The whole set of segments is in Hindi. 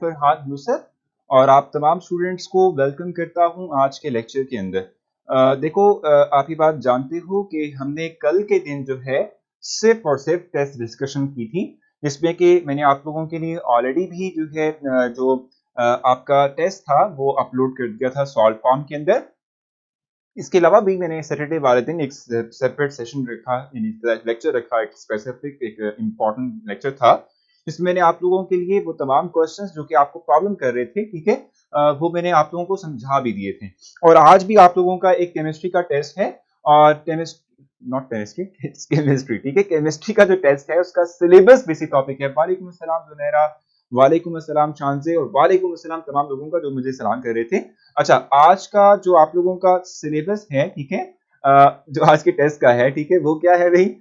फरहान यूसुफ और आप तमाम स्टूडेंट्स को वेलकम करता हूं आज के लेक्चर के अंदर। देखो, आप ये बात जानते हो कि हमने कल के दिन जो है सिर्फ और सिर्फ टेस्ट डिस्कशन की थी, जिसमें कि मैंने आप लोगों के लिए ऑलरेडी भी जो है आपका टेस्ट था वो अपलोड कर दिया था सॉल्व फॉर्म के अंदर। इसके अलावा भी मैंने सैटरडे वाले दिन एक सेपरेट सेशन रखा, यानी लेक्चर रखा, एक स्पेसिफिक एक इम्पॉर्टेंट लेक्चर था जिसमें मैंने आप लोगों के लिए वो तमाम क्वेश्चंस जो कि आपको प्रॉब्लम कर रहे थे, ठीक है, वो मैंने आप लोगों को समझा भी दिए थे। और आज भी आप लोगों का एक केमिस्ट्री का टेस्ट है और केमिस्ट्री, ठीक है, केमिस्ट्री का जो टेस्ट है उसका सिलेबस बेसिक टॉपिक है। वालेकुम अस्सलाम जुनैरा, वालेकुम अस्सलाम शानजे और वालेकुम अस्सलाम तमाम लोगों का जो मुझे सलाम कर रहे थे। अच्छा, आज का जो आप लोगों का सिलेबस है, ठीक है, जो आज के टेस्ट का है, ठीक है, वो क्या है भाई?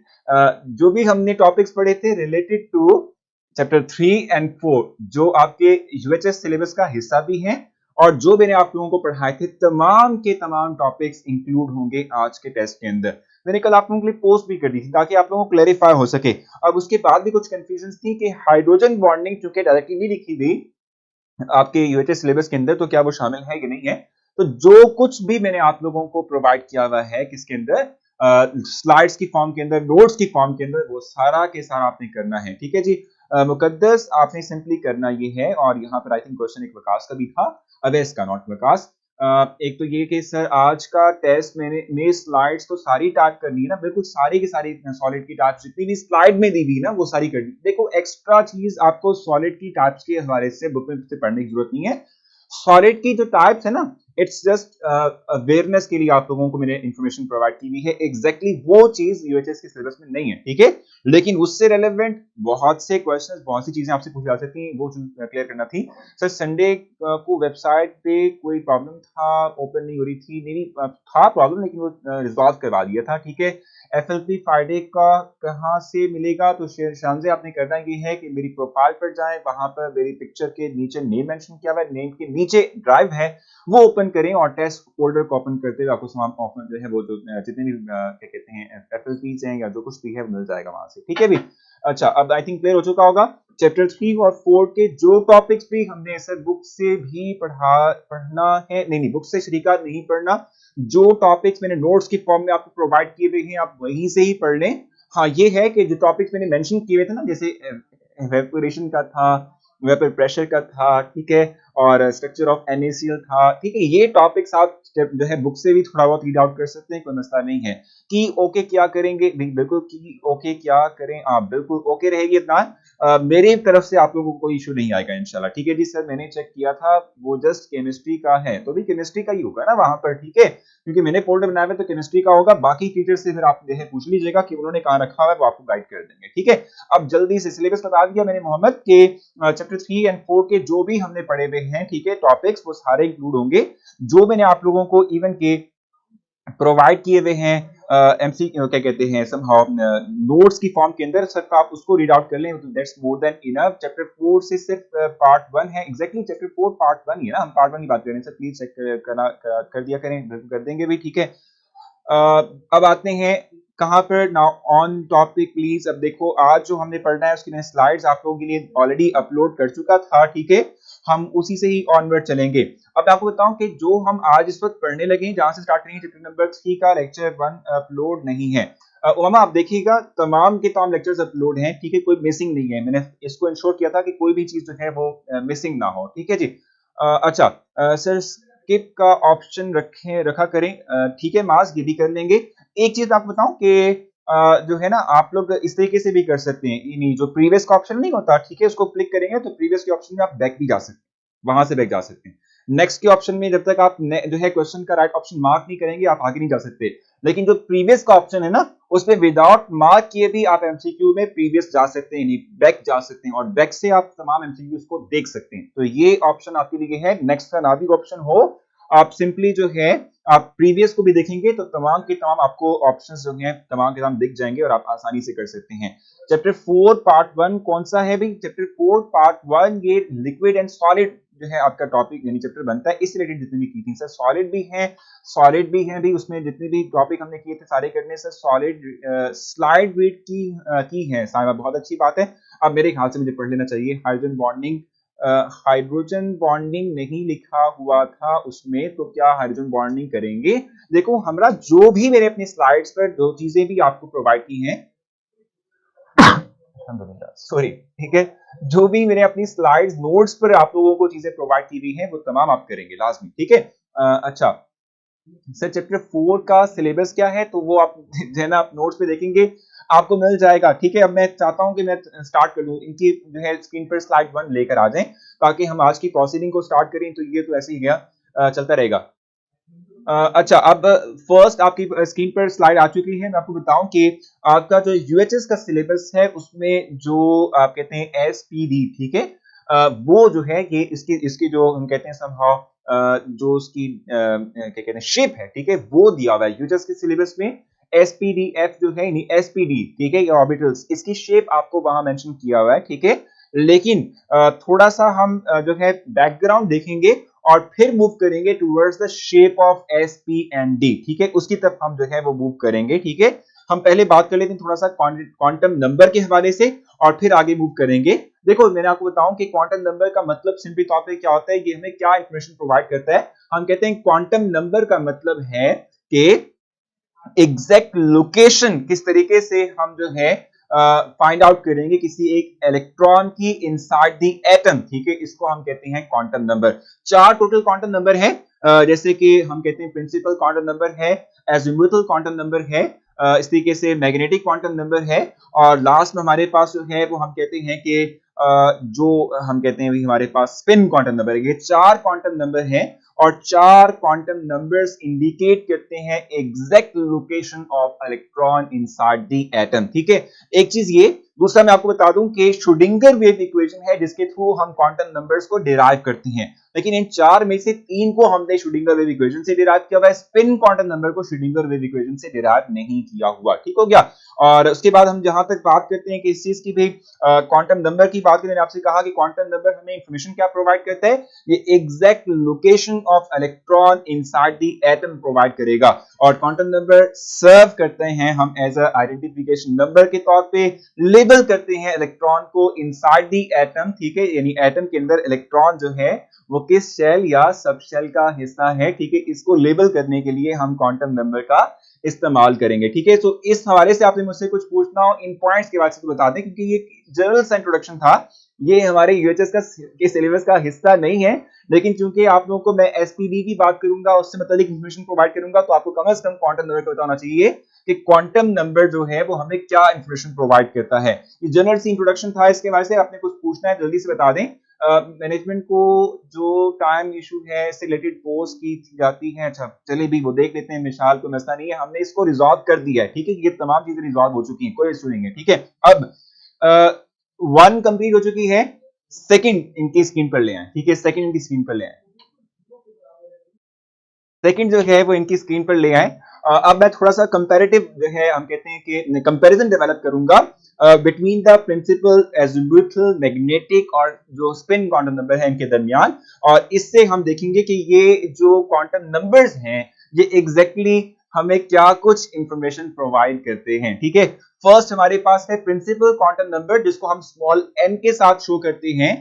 जो भी हमने टॉपिक्स पढ़े थे रिलेटेड टू चैप्टर 3 एंड 4 जो आपके यूएचएस सिलेबस का हिस्सा भी हैं और जो मैंने आप लोगों को पढ़ाए थे तमाम के तमाम टॉपिक्स इंक्लूड होंगे आज के टेस्ट के अंदर। मैंने कल आप लोगों के लिए पोस्ट भी कर दी थी ताकि आप लोगों को क्लैरिफाई हो सके। अब उसके बाद भी कुछ कंफ्यूजन थी कि हाइड्रोजन बॉन्डिंग चूंकि डायरेक्टली नहीं लिखी गई आपके यूएचएस सिलेबस के अंदर, तो क्या वो शामिल है कि नहीं है? तो जो कुछ भी मैंने आप लोगों को प्रोवाइड किया हुआ है किसके अंदर, स्लाइड्स की फॉर्म के अंदर, नोट्स की फॉर्म के अंदर, वो सारा के सारा आपने करना है, ठीक है जी। मुकद्दस आपने सिंपली करना ये है, और यहाँ पर आई थिंक क्वेश्चन एक वकास का भी था, अवैस का, नॉट वकास। एक तो ये कि सर आज का टेस्ट मेरी स्लाइड्स तो सारी टाइप करनी है ना, बिल्कुल सारी की सारी सॉलिड की टाइप्स जितनी भी स्लाइड में दी हुई ना वो सारी करनी। देखो, एक्स्ट्रा चीज आपको सॉलिड की टाइप्स के हवाले से बुक में से पढ़ने की जरूरत नहीं है। सॉलिड की जो टाइप्स है ना, इट्स जस्ट अवेयरनेस के लिए आप लोगों को मैंने इंफॉर्मेशन प्रोवाइड की हुई है। एग्जैक्टली वो चीज यूएचएस के सिलेबस में नहीं है, ठीक है, लेकिन उससे रेलेवेंट बहुत से क्वेश्चंस, बहुत सी चीजें आपसे पूछी जा सकती हैं, वो क्लियर करना थी। सर संडे को वेबसाइट पे कोई प्रॉब्लम था, ओपन नहीं हो रही थी, नहीं था प्रॉब्लम, लेकिन वो रिजॉल्व करवा दिया था, ठीक है। एफएलपी फ्राइडे का कहाँ से मिलेगा? तो शानजे आपने करना ये है कि मेरी प्रोफाइल पर जाएं, वहां पर मेरी पिक्चर के नीचे नेम मेंशन किया हुआ है, नेम के नीचे ड्राइव है, वो ओपन करें और टेस्ट फोल्डर को ओपन करते हुए आपको तमाम ऑफर जो है वो जो जितने भी क्या कहते हैं एफएलपीज हैं या जो कुछ भी है वो मिल जाएगा वहां से, ठीक है भी। अच्छा, अब आई थिंक क्लियर हो चुका होगा। चैप्टर 3 और 4 के जो टॉपिक्स भी हमने सर बुक से भी पढ़ना है, नहीं बुक से शरीका नहीं पढ़ना, जो टॉपिक्स मैंने नोट्स की फॉर्म में आपको प्रोवाइड किए हुए हैं आप वहीं से ही पढ़ लें। हाँ, ये है कि जो टॉपिक्स मैंने मेंशन किए हुए थे ना, जैसे इवेपोरेशन का था, वेपर प्रेशर का था, ठीक है, और स्ट्रक्चर ऑफ NaCl था, ठीक है, ये टॉपिक्स आप जो है बुक से भी थोड़ा बहुत रीड आउट कर सकते हैं, कोई मसला नहीं है। की ओके क्या करेंगे? बिल्कुल की ओके क्या करें आप, बिल्कुल ओके रहेगी इतना। मेरी तरफ से आप लोगों को कोई इशू नहीं आएगा इंशाल्लाह, ठीक है जी। सर मैंने चेक किया था, वो जस्ट केमिस्ट्री का है, तो भी केमिस्ट्री का ही होगा ना वहां पर, ठीक है, क्योंकि मैंने फोल्डर बनाया है तो केमिस्ट्री का होगा। बाकी टीचर से फिर आप जो है पूछ लीजिएगा कि उन्होंने कहाँ रखा हुआ है, वो आपको गाइड कर देंगे, ठीक है। अब जल्दी से सिलेबस बता दिया मैंने मोहम्मद के चैप्टर 3 एंड 4 के जो भी हमने पढ़े हुए हैं, ठीक है, टॉपिक्स वो सारे इंक्लूड होंगे। जो मैंने आप लोगों को इवन के प्रोवाइड किए हुए हैं एमसी क्या कहते हैं समहाउ नोट्स की फॉर्म के अंदर, सर आप उसको रीड आउट कर लें, that's more than enough. Chapter 4 से सिर्फ पार्ट 1 है, एग्जैक्टली चैप्टर 4 पार्ट 1 ही है ना, हम पार्ट 1 की बात कर रहे हैं सर, प्लीज चेक कर दिया करें, कर देंगे भी, ठीक है। अब आते हैं कहां पर, नाउ ऑन टॉपिक प्लीज। अब देखो, आज जो हमने पढ़ना है उसकी मैं स्लाइड्स आप लोगों के लिए ऑलरेडी अपलोड कर चुका था, ठीक है, हम उसी से ही ऑनवर्ड चलेंगे। अब मैं आपको बताऊं कि जो हम आज इस वक्त पढ़ने लगे, जहां से स्टार्ट करेंगे, चैप्टर नंबर 3 का लेक्चर 1 अपलोड नहीं है। उमा आप देखिएगा तमाम के तमाम लेक्चर्स अपलोड हैं, ठीक है, कोई मिसिंग नहीं है। मैंने इसको इंश्योर किया था कि कोई भी चीज जो है वो मिसिंग ना हो, ठीक है जी। अच्छा, सर स्किप का ऑप्शन रखा करें, ठीक है मास, ये भी कर लेंगे। एक चीज आपको बताऊं कि जो है ना, आप लोग इस तरीके से भी कर सकते हैं, नहीं जो प्रीवियस का ऑप्शन नहीं होता, ठीक है, उसको क्लिक करेंगे तो प्रीवियस के ऑप्शन में आप बैक भी जा सकते हैं, वहां से बैक जा सकते हैं। नेक्स्ट के ऑप्शन में जब तक आप जो है क्वेश्चन का राइट ऑप्शन मार्क नहीं करेंगे आप आगे नहीं जा सकते। लेकिन जो प्रीवियस का ऑप्शन है ना, उसमें विदाउट मार्क किए भी आप एमसीक्यू में प्रीवियस जा सकते हैं, बैक जा सकते हैं, और बैक से आप तमाम एमसीक्यूज को देख सकते हैं। तो ये ऑप्शन आपके लिए है। नेक्स्ट का ना भी ऑप्शन हो, आप सिंपली जो है आप प्रीवियस को भी देखेंगे तो तमाम के तमाम आपको ऑप्शंस जो हैं तमाम के तमाम दिख जाएंगे और आप आसानी से कर सकते हैं। चैप्टर 4 पार्ट 1 कौन सा है भाई? चैप्टर 4 पार्ट 1 ये लिक्विड एंड सॉलिड जो है आपका टॉपिक यानी चैप्टर बनता है। इस रिलेटेड जितनी भी की थी सर, सॉलिड भी हैं भी, उसमें जितने भी टॉपिक हमने किए थे सारे करने सर। सॉलिड स्लाइड रीड की है साहिबा, बहुत अच्छी बात है। अब मेरे ख्याल से मुझे पढ़ लेना चाहिए। हाइड्रोजन बॉन्डिंग हाइड्रोजन बॉन्डिंग नहीं लिखा हुआ था उसमें, तो क्या हाइड्रोजन बॉन्डिंग करेंगे? देखो हमरा जो भी मैंने अपनी स्लाइड्स पर दो चीजें भी आपको प्रोवाइड की हैं, सॉरी, ठीक है, जो भी मैंने अपनी स्लाइड्स नोट्स पर आप लोगों को चीजें प्रोवाइड की हुई हैं वो तमाम आप करेंगे लाजमी, ठीक है। अच्छा सर, चैप्टर 4 का सिलेबस क्या है, तो वो आप जो है ना आप नोट्स पे देखेंगे, आपको मिल जाएगा, ठीक है। अब मैं चाहता हूं कि मैं स्टार्ट कर लूं, इनकी जो है स्क्रीन पर स्लाइड 1 लेकर आ जाएं ताकि हम आज की प्रोसीडिंग को स्टार्ट करें। तो ये तो ऐसे ही गया, चलता रहेगा। अच्छा, अब फर्स्ट आपकी स्क्रीन पर स्लाइड आ चुकी है। मैं आपको बताऊं कि आपका जो यूएचएस का सिलेबस है उसमें जो आप कहते हैं एसपीडी, ठीक है, वो जो है ये इसकी इसकी जो हम कहते हैं समहाउ जो उसकी क्या कहते हैं शेप है, ठीक है, वो दिया हुआ है यूएचएस के सिलेबस में। एसपीडीएफ जो है, एसपीडी, ठीक है, ये ऑर्बिटल्स, इसकी शेप आपको वहां मेंशन किया हुआ है, ठीक है। लेकिन थोड़ा सा हम जो है बैकग्राउंड देखेंगे और फिर मूव करेंगे towards the shape of S P and D, ठीक है, उसकी तरफ हम जो है वो मूव करेंगे, ठीक है। हम पहले बात कर लेते हैं थोड़ा सा क्वांटम नंबर के हवाले से और फिर आगे मूव करेंगे। देखो मैंने आपको बताऊं कि क्वांटम नंबर का मतलब सिंपली तौर पे क्या होता है, ये हमें क्या इंफॉर्मेशन प्रोवाइड करता है। हम कहते हैं क्वांटम नंबर का मतलब है कि एग्जैक्ट लोकेशन किस तरीके से हम जो है फाइंड आउट करेंगे किसी एक इलेक्ट्रॉन की इनसाइड द एटम, ठीक है, इसको हम कहते हैं quantum number. 4 total quantum number है, जैसे कि हम कहते हैं प्रिंसिपल क्वांटम नंबर है, एजिमुथल क्वांटम नंबर है, इस तरीके से मैग्नेटिक क्वांटम नंबर है, और लास्ट में हमारे पास जो है वो हम कहते हैं कि जो हम कहते हैं हमारे पास स्पिन क्वांटम नंबर है। ये 4 क्वांटम नंबर हैं और 4 क्वांटम नंबर्स इंडिकेट करते हैं exact location of electron inside the atom, ठीक है। एक चीज ये, दूसरा मैं आपको बता दूं कि श्रोडिंगर वेव इक्वेशन है जिसके थ्रू हम क्वांटम नंबर्स को डिराइव करते हैं, लेकिन इन 4 में से 3 को हमने श्रोडिंगर वेव इक्वेशन से डिराइव किया हुआ है, स्पिन क्वांटम नंबर को श्रोडिंगर वेव इक्वेशन से डिराइव नहीं किया हुआ, ठीक हो गया। और उसके बाद हम जहां तक बात करते हैं कि इस चीज की भी क्वांटम नंबर की बात करें, मैंने आपसे कहा कि क्वांटम नंबर हमें इंफॉर्मेशन क्या प्रोवाइड करता है, ये exact location of electron inside the atom provide करेगा, और क्वांटम नंबर सर्व करते हैं हम एज अ आइडेंटिफिकेशन नंबर के तौर पे, लेबल करते हैं इलेक्ट्रॉन को इनसाइड द एटम, ठीक है, यानी एटम के अंदर इलेक्ट्रॉन जो है वो किस शेल या सब शेल का हिस्सा है, ठीक है, इसको लेबल करने के लिए हम क्वांटम नंबर का इस्तेमाल करेंगे, ठीक है। तो इस हवाले से आपने मुझसे कुछ पूछना हो इन पॉइंट्स के बारे में तो बता दें, क्योंकि ये जनरल सा इंट्रोडक्शन था, ये हमारे यूएचएस का के सिलेबस का हिस्सा नहीं है, लेकिन चूंकि आप लोगों को मैं एसपीडी की बात करूंगा, उससे मतलब इंफॉर्मेशन प्रोवाइड करूंगा, तो आपको कम से कम क्वांटम नंबर का बताना चाहिए कि क्वांटम नंबर जो है वो हमें क्या इंफॉर्मेशन प्रोवाइड करता है। ये जनरल सी इंट्रोडक्शन था, इसके बारे से आपने कुछ पूछना है जल्दी से बता दें। मैनेजमेंट को जो टाइम इशू है इससे रिलेटेड पोस्ट की जाती है, अच्छा चलिए भी वो देख लेते हैं, मिसाल को मसला नहीं है, हमने इसको रिजॉल्व कर दिया है, ठीक है, ये तमाम चीजें रिजॉल्व हो चुकी हैं, कोई इशू नहीं है, ठीक है। अब 1 कंप्लीट हो चुकी है, सेकंड इनकी स्क्रीन पर ले आए, ठीक है, सेकंड इनकी स्क्रीन पर ले आए, सेकंड जो है वो इनकी स्क्रीन पर ले आए। अब मैं थोड़ा सा कंपैरेटिव जो है हम कहते हैं कि कंपैरिजन डेवलप करूंगा between the principal azimuthal, magnetic और जो स्पिन क्वांटम नंबर है इनके दरमियान, और इससे हम देखेंगे कि ये जो क्वांटम नंबर्स हैं ये एग्जैक्टली हमें क्या कुछ इंफॉर्मेशन प्रोवाइड करते हैं, ठीक है। फर्स्ट हमारे पास है प्रिंसिपल क्वांटम नंबर, जिसको हम स्मॉल n के साथ शो करते हैं।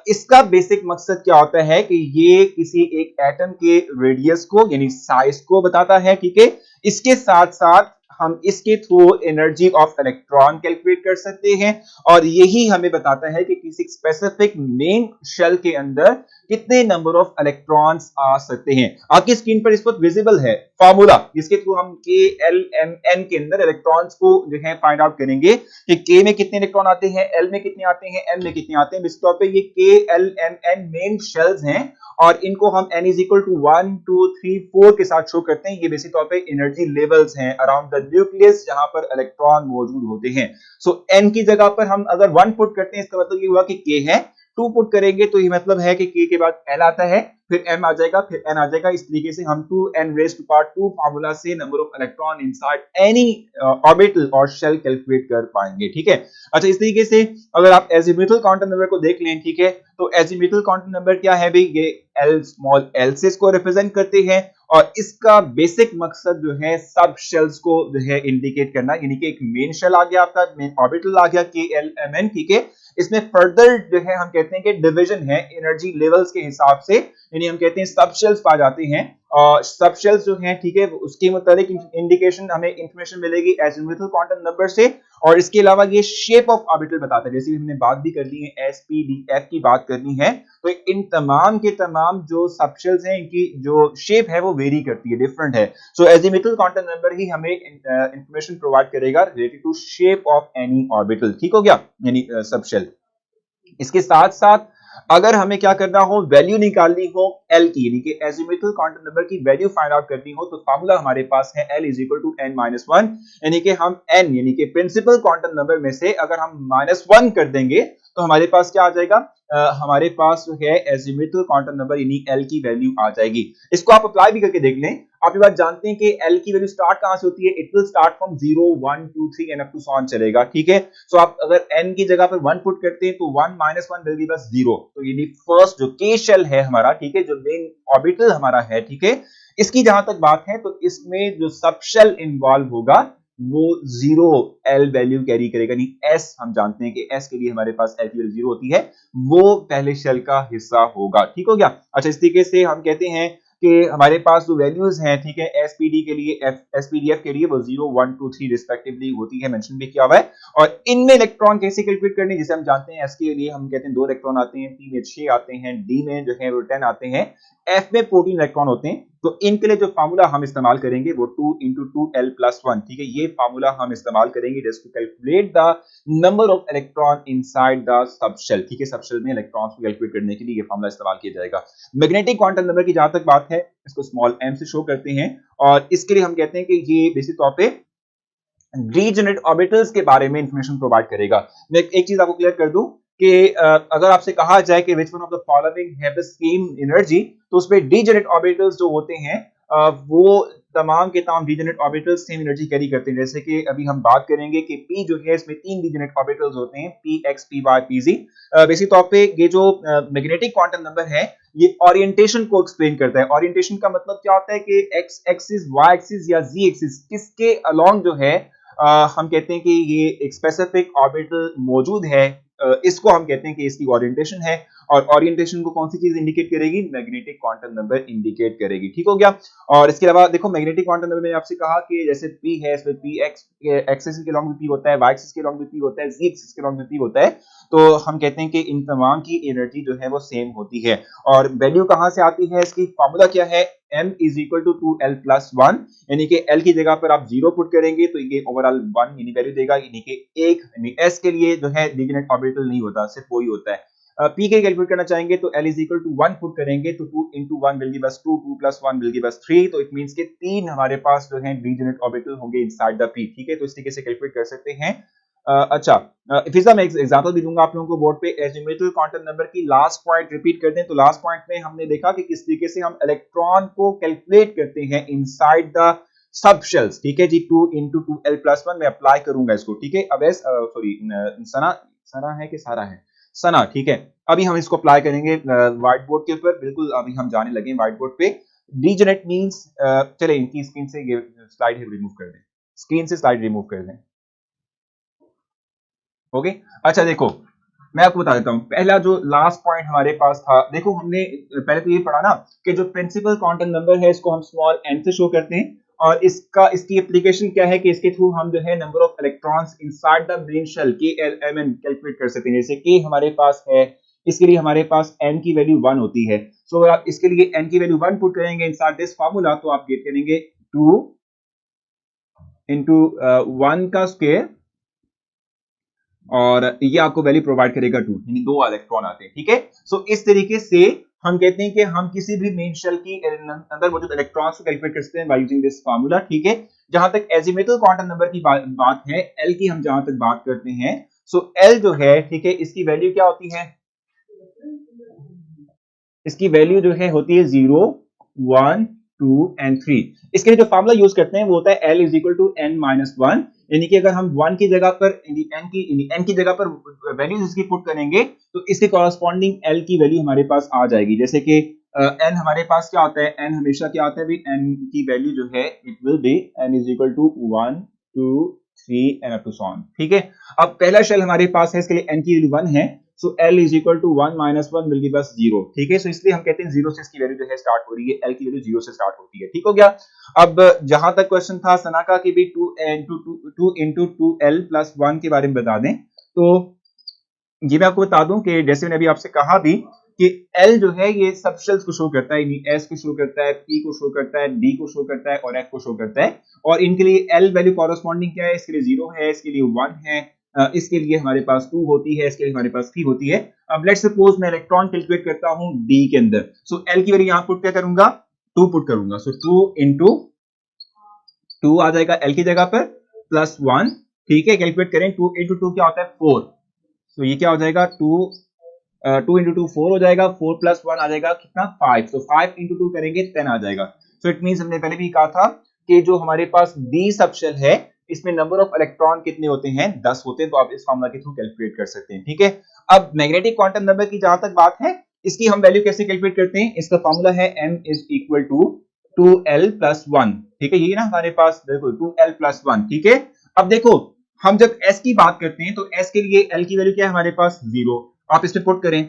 इसका बेसिक मकसद क्या होता है कि ये किसी एक एटम के रेडियस को यानी साइज को बताता है, ठीक है। इसके साथ साथ हम इसके through energy of electron calculate कर सकते हैं, और यही हमें बताता है कि किसी स्पेसिफिक मेन शेल के अंदर कितने नंबर ऑफ इलेक्ट्रॉन्स आ सकते हैं। आपकी स्क्रीन पर इस वक्त विजिबल है फॉर्मूला, जिसके थ्रू हम के एल एम एन के अंदर इलेक्ट्रॉन्स को जो है फाइंड आउट करेंगे कि के में कितने इलेक्ट्रॉन आते हैं, एल में कितने आते हैं, एम में कितने आते हैं। इस तौर पे ये K L M N main shells हैं, और इनको हम n इज इक्वल टू 1 2 3 4 के साथ शो करते हैं। ये बेसिक तौर पे एनर्जी लेवल्स हैं अराउंड द न्यूक्लियस जहां पर इलेक्ट्रॉन मौजूद होते हैं। सो n की जगह पर हम अगर 1 पुट करते हैं, इसका मतलब ये हुआ कि k है, 2 पुट करेंगे तो ये मतलब है कि k के बाद l आता है, फिर m आ जाएगा, फिर n आ जाएगा। इस तरीके से हम 2n raise to power 2 formula से number of electron inside any orbital और शेल कैलकुलेट कर पाएंगे, ठीक है। अच्छा, इस तरीके से अगर आप एजिमुथल क्वांटम नंबर को देख लें, ठीक है, तो एजिमुथल क्वांटम नंबर क्या है भाई, ये l स्मॉल l से इसको रिप्रेजेंट करते हैं, और इसका बेसिक मकसद जो है सब शेल्स को जो है इंडिकेट करना, यानी कि एक मेन शेल आ गया, आपका मेन ऑर्बिटल आ गया KLMN, ठीक है। इसमें फर्दर जो है हम कहते हैं कि डिवीजन है एनर्जी लेवल्स के हिसाब से, यानी हम कहते हैं सब शेल्स पा जाते हैं और सब शेल्स जो हैं, ठीक है, उसके मुताबिक इंडिकेशन हमें इंफॉर्मेशन मिलेगी एजिमुथल क्वांटम नंबर से। और इसके अलावा ये शेप ऑफ ऑर्बिटल बताता है, जैसे हमने बात भी कर ली है SPDF की बात करनी है, तो इन तमाम के तमाम जो सब शेल्स हैं इनकी जो शेप है वो वेरी करती है, डिफरेंट है। सो एजिमुथल क्वांटम नंबर ही हमें इंफॉर्मेशन प्रोवाइड करेगा related to shape of any orbital, ठीक हो गया, यानी सब शेल। इसके साथ साथ अगर हमें क्या करना हो, वैल्यू निकालनी हो L की, यानी कि एजिमुथल क्वांटम नंबर की वैल्यू फाइंड आउट करनी हो, तो फार्मूला हमारे पास है L is equal to n-1, यानी कि हम n यानी कि प्रिंसिपल क्वांटम नंबर में से अगर हम -1 कर देंगे तो हमारे पास क्या आ जाएगा, हमारे पास जो है एजिमुथल क्वांटम नंबर यानी L की वैल्यू आ जाएगी। इसको आप अप्लाई भी करके देख लें। आप ये बात जानते हैं कि L की वैल्यू स्टार्ट कहां से होती है, it will start from 0 1 2 3 and up to so on चलेगा, ठीक है। सो आप अगर n की जगह पर 1 पुट करते हैं तो 1 - 1 विल गिव अस 0, तो यानी फर्स्ट जो K शेल है हमारा, ठीक है, जो मेन ऑर्बिटल हमारा है, ठीक है, इसकी जहां तक बात है तो इसमें जो सब शेल इन्वॉल्व होगा वो 0 L वैल्यू कैरी करेगा, नहीं S, हम जानते हैं कि S के लिए हमारे पास L की वैल्यू 0 होती है, वो पहले शेल का हिस्सा होगा, ठीक हो गया। अच्छा, इस तरीके से हम कहते हैं कि हमारे पास जो वैल्यूज हैं, ठीक है, SPD के लिए SPDF के लिए वो 0 1 2 3 रिस्पेक्टिवली होती है, मेंशन भी किया हुआ है। और इनमें इलेक्ट्रॉन कैसे कैलकुलेट करने, जैसे हम जानते हैं S के लिए हम कहते हैं 2 इलेक्ट्रॉन आते हैं, P में 6 आते हैं, D में जो है वो 10 आते हैं, F में 14 इलेक्ट्रॉन होते हैं। तो इनके लिए जो फार्मूला हम इस्तेमाल करेंगे वो 2 × 2l+1, ठीक है, ये फार्मूला हम इस्तेमाल करेंगे just to calculate the number of electron inside the subshell, ठीक है, सबशेल में इलेक्ट्रॉन्स को कैलकुलेट करने के लिए ये फार्मूला इस्तेमाल किया जाएगा। मैग्नेटिक क्वांटम नंबर की जहां तक बात है, इसको स्मॉल m से शो करते हैं, और इसके लिए हम कहते हैं कि ये बेसिक तौर पे डीजेनरेट ऑर्बिटल्स के बारे में इंफॉर्मेशन प्रोवाइड करेगा। मैं एक चीज आपको क्लियर कर दूं कि अगर आपसे कहा जाए कि which one of the following have the same energy, तो उसमें डीजेनरेट ऑर्बिटल्स जो होते हैं वो तमाम के तमाम degenerate orbitals same energy carry करते हैं। जैसे कि अभी हम बात करेंगे कि P जो है इसमें 3 डीजेनरेट ऑर्बिटल्स होते हैं, Px Py Pz। बेसिक तौर पे ये जो मैग्नेटिक क्वांटम नंबर है ये ओरिएंटेशन को एक्सप्लेन करता है। ओरिएंटेशन का मतलब क्या होता है कि x एक्सिस, y एक्सिस या z एक्सिस किसके अलोंग जो है हम कहते हैं कि ये एक स्पेसिफिक ऑर्बिटल मौजूद है, इसको हम कहते हैं कि इसकी ओरिएंटेशन है। और ओरिएंटेशन को कौन सी चीज इंडिकेट करेगी, मैग्नेटिक क्वांटम नंबर इंडिकेट करेगी, ठीक हो गया। और इसके अलावा देखो मैग्नेटिक क्वांटम नंबर में आपसे कहा कि जैसे P है, इसमें P एक्सिस के अलोंग भी P होता है, y एक्सिस के अलोंग भी P होता है, z एक्सिस के अलोंग भी P होता है, तो हम कहते हैं कि इन तमाम की एनर्जी जो है वो सेम होती है। और वैल्यू कहां से आती है, इसकी फार्मूला क्या है, m is equal to 2l+1, यानी कि l की जगह पर आप 0 पुट करेंगे तो ये ओवरऑल 1 यानी वैल्यू देगा, यानी कि 1, यानी s के लिए जो है डीजेनरेट ऑर्बिटल नहीं होता, सिर्फ वही होता है। P के कैलकुलेट करना चाहेंगे तो L is equal to 1 put करेंगे तो 2 × 1 will give us 2, 2 + 1 will give us 3, तो इट मींस के 3 हमारे पास जो है डीजेनरेट ऑर्बिटल होंगे इनसाइड द P, ठीक है, तो इस तरीके से कैलकुलेट कर सकते हैं। अच्छा, फिर मैं एग्जांपल भी दूंगा आप लोगों को बोर्ड पे। एजिमुथल क्वांटम नंबर की लास्ट पॉइंट रिपीट कर दें तो लास्ट पॉइंट में हमने देखा कि किस तरीके से हम इलेक्ट्रॉन को कैलकुलेट करते हैं इनसाइड द सब शेल्स, ठीक है जी। 2 × 2l+1 मैं अप्लाई करूंगा इसको, ठीक है। अब सॉरी सना है कि सारा है, सना, ठीक है। अभी हम इसको अप्लाई करेंगे व्हाइट बोर्ड के ऊपर, बिल्कुल अभी हम जाने लगे व्हाइट बोर्ड पे। डीजेनरेट मींस, चले इनकी स्क्रीन से ये स्लाइड रिमूव कर दें, स्क्रीन से स्लाइड रिमूव कर दें, ओके। अच्छा देखो, मैं आपको बता देता हूं, पहला जो लास्ट पॉइंट हमारे पास था, देखो हमने पहले तो ये पढ़ा ना कि जो प्रिंसिपल क्वांटम नंबर है इसको हम स्मॉल n से शो करते हैं, और इसकी एप्लीकेशन क्या है कि इसके थ्रू हम जो है number of electrons inside the main shell KLMN calculate कर सकते हैं। जैसे K हमारे पास है, इसके लिए हमारे पास n की वैल्यू 1 होती है, सो आप इसके लिए n की वैल्यू 1 पुट करेंगे इनसाइड दिस फार्मूला, तो आप गेट करेंगे 2 × 1 का स्क्वायर, और ये आपको वैल्यू प्रोवाइड करेगा 2, यानी 2 इलेक्ट्रॉन आते हैं, ठीक है। सो इस तरीके से हम कहते हैं कि हम किसी भी मेन शेल की अंदर मौजूद इलेक्ट्रॉन्स को कैलकुलेट कर सकते हैं बाय यूजिंग दिस फार्मूला, ठीक है। जहां तक एजिमुथल क्वांटम नंबर की बात है, L की हम जहां तक बात करते हैं, सो L जो है, ठीक है, इसकी वैल्यू क्या होती है, इसकी वैल्यू जो है होती है 0 1 2 एंड 3। इसके लिए जो फार्मूला यूज करते हैं वो होता है L is equal to n-1, यानी कि अगर हम 1 की जगह पर n की जगह पर वैल्यूज इसकी पुट करेंगे तो इसके कॉरस्पॉन्डिंग L की वैल्यू हमारे पास आ जाएगी। जैसे कि n हमारे पास क्या होता है, n हमेशा क्या होता है भाई, n की वैल्यू जो है it will be n is equal to 1 2 3 and up to so on. ठीक है, अब पहला शेल हमारे पास है, इसके लिए n की वैल्यू 1 है, so l is equal to 1 minus 1 will give us 0। ठीक है, सो इसलिए हम कहते हैं 0 से इसकी वैल्यू जो है स्टार्ट हो रही है, l की वैल्यू 0 से स्टार्ट होती है। ठीक हो गया। अब जहां तक क्वेश्चन था सना का कि भी 2 इंटू 2l प्लस 1 के बारे में बता दें, तो ये मैं आपको बता दूं कि जैसे मैंने अभी आपसे कहा भी कि L जो है ये सब शेल्स को शो करता है, यानी S को शो करता है, P को शो करता है, D को शो करता है और F को शो करता है। और इनके लिए L वैल्यू कॉरेस्पॉन्डिंग क्या है, इसके लिए 0 है, इसके लिए 1 है, इसके लिए हमारे पास 2 होती है, इसके लिए हमारे पास 3 होती है। अब लेट्स सपोज मैं इलेक्ट्रॉन कैलकुलेट करता हूं D के अंदर, सो L की वैल्यू यहां पुट क्या करूंगा, 2 पुट करूंगा, सो 2 इंटू 2 आ जाएगा L की जगह पर प्लस 1। ठीक है, कैलकुलेट करें, 2 इंटू 2 क्या होता है 4, तो ये क्या हो जाएगा 2 इंटू 2 4 हो जाएगा, 4 प्लस 1 आ जाएगा कितना 5, तो 5 इंटू 2 करेंगे 10 आ जाएगा। सो इट मींस हमने पहले भी कहा था कि जो हमारे पास डी सबशेल है इसमें नंबर ऑफ इलेक्ट्रॉन कितने होते हैं, 10 होते हैं, तो आप इस फार्मूला के थ्रू कैलकुलेट कर सकते हैं। ठीक है, अब मैग्नेटिक क्वांटम नंबर की जहां तक बात है, इसकी हम वैल्यू कैसे कैलकुलेट करते हैं, इसका फार्मूला है m is equal to 2l plus 1। ठीक है, ये ना हमारे पास देखो 2l प्लस 1। ठीक है, अब देखो हम जब s की बात करते हैं तो s के लिए l की वैल्यू क्या है हमारे पास 0, आप इसमें पुट करें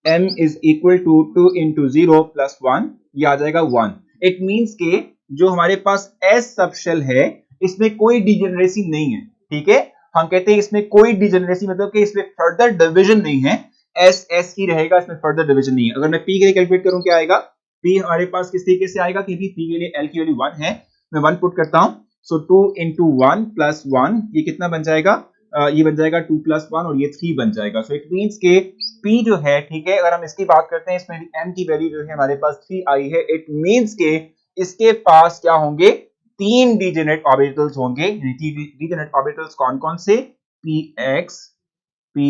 m is equal to 2 into 0 plus 1, ये आ जाएगा 1। इट मींस के जो हमारे पास s सबशेल है इसमें कोई डिजेनरेसी नहीं है। ठीक है, हम कहते हैं इसमें कोई डिजेनरेसी मतलब कि इसमें फर्दर डिवीजन नहीं है, s s ही रहेगा, इसमें फर्दर डिवीजन नहीं है। अगर मैं p के लिए कैलकुलेट करूं क्या आएगा, p हमारे पास किस तरीके से आएगा, क्योंकि p के लिए l की वैल्यू 1 है, मैं 1 पुट करता हूं, सो 2 इंटू 1 प्लस 1 ये कितना बन जाएगा, ये बन जाएगा 2 प्लस 1 और ये 3 बन जाएगा। सो इट मींस के P जो है, ठीक है, अगर हम इसकी बात करते हैं इसमें M की वैल्यू जो है हमारे पास 3 आई है, इट मींस के इसके पास क्या होंगे, 3 डिजेनरेट ऑर्बिटल्स होंगे। डिजेनरेट ऑर्बिटल्स कौन कौन से, Px Py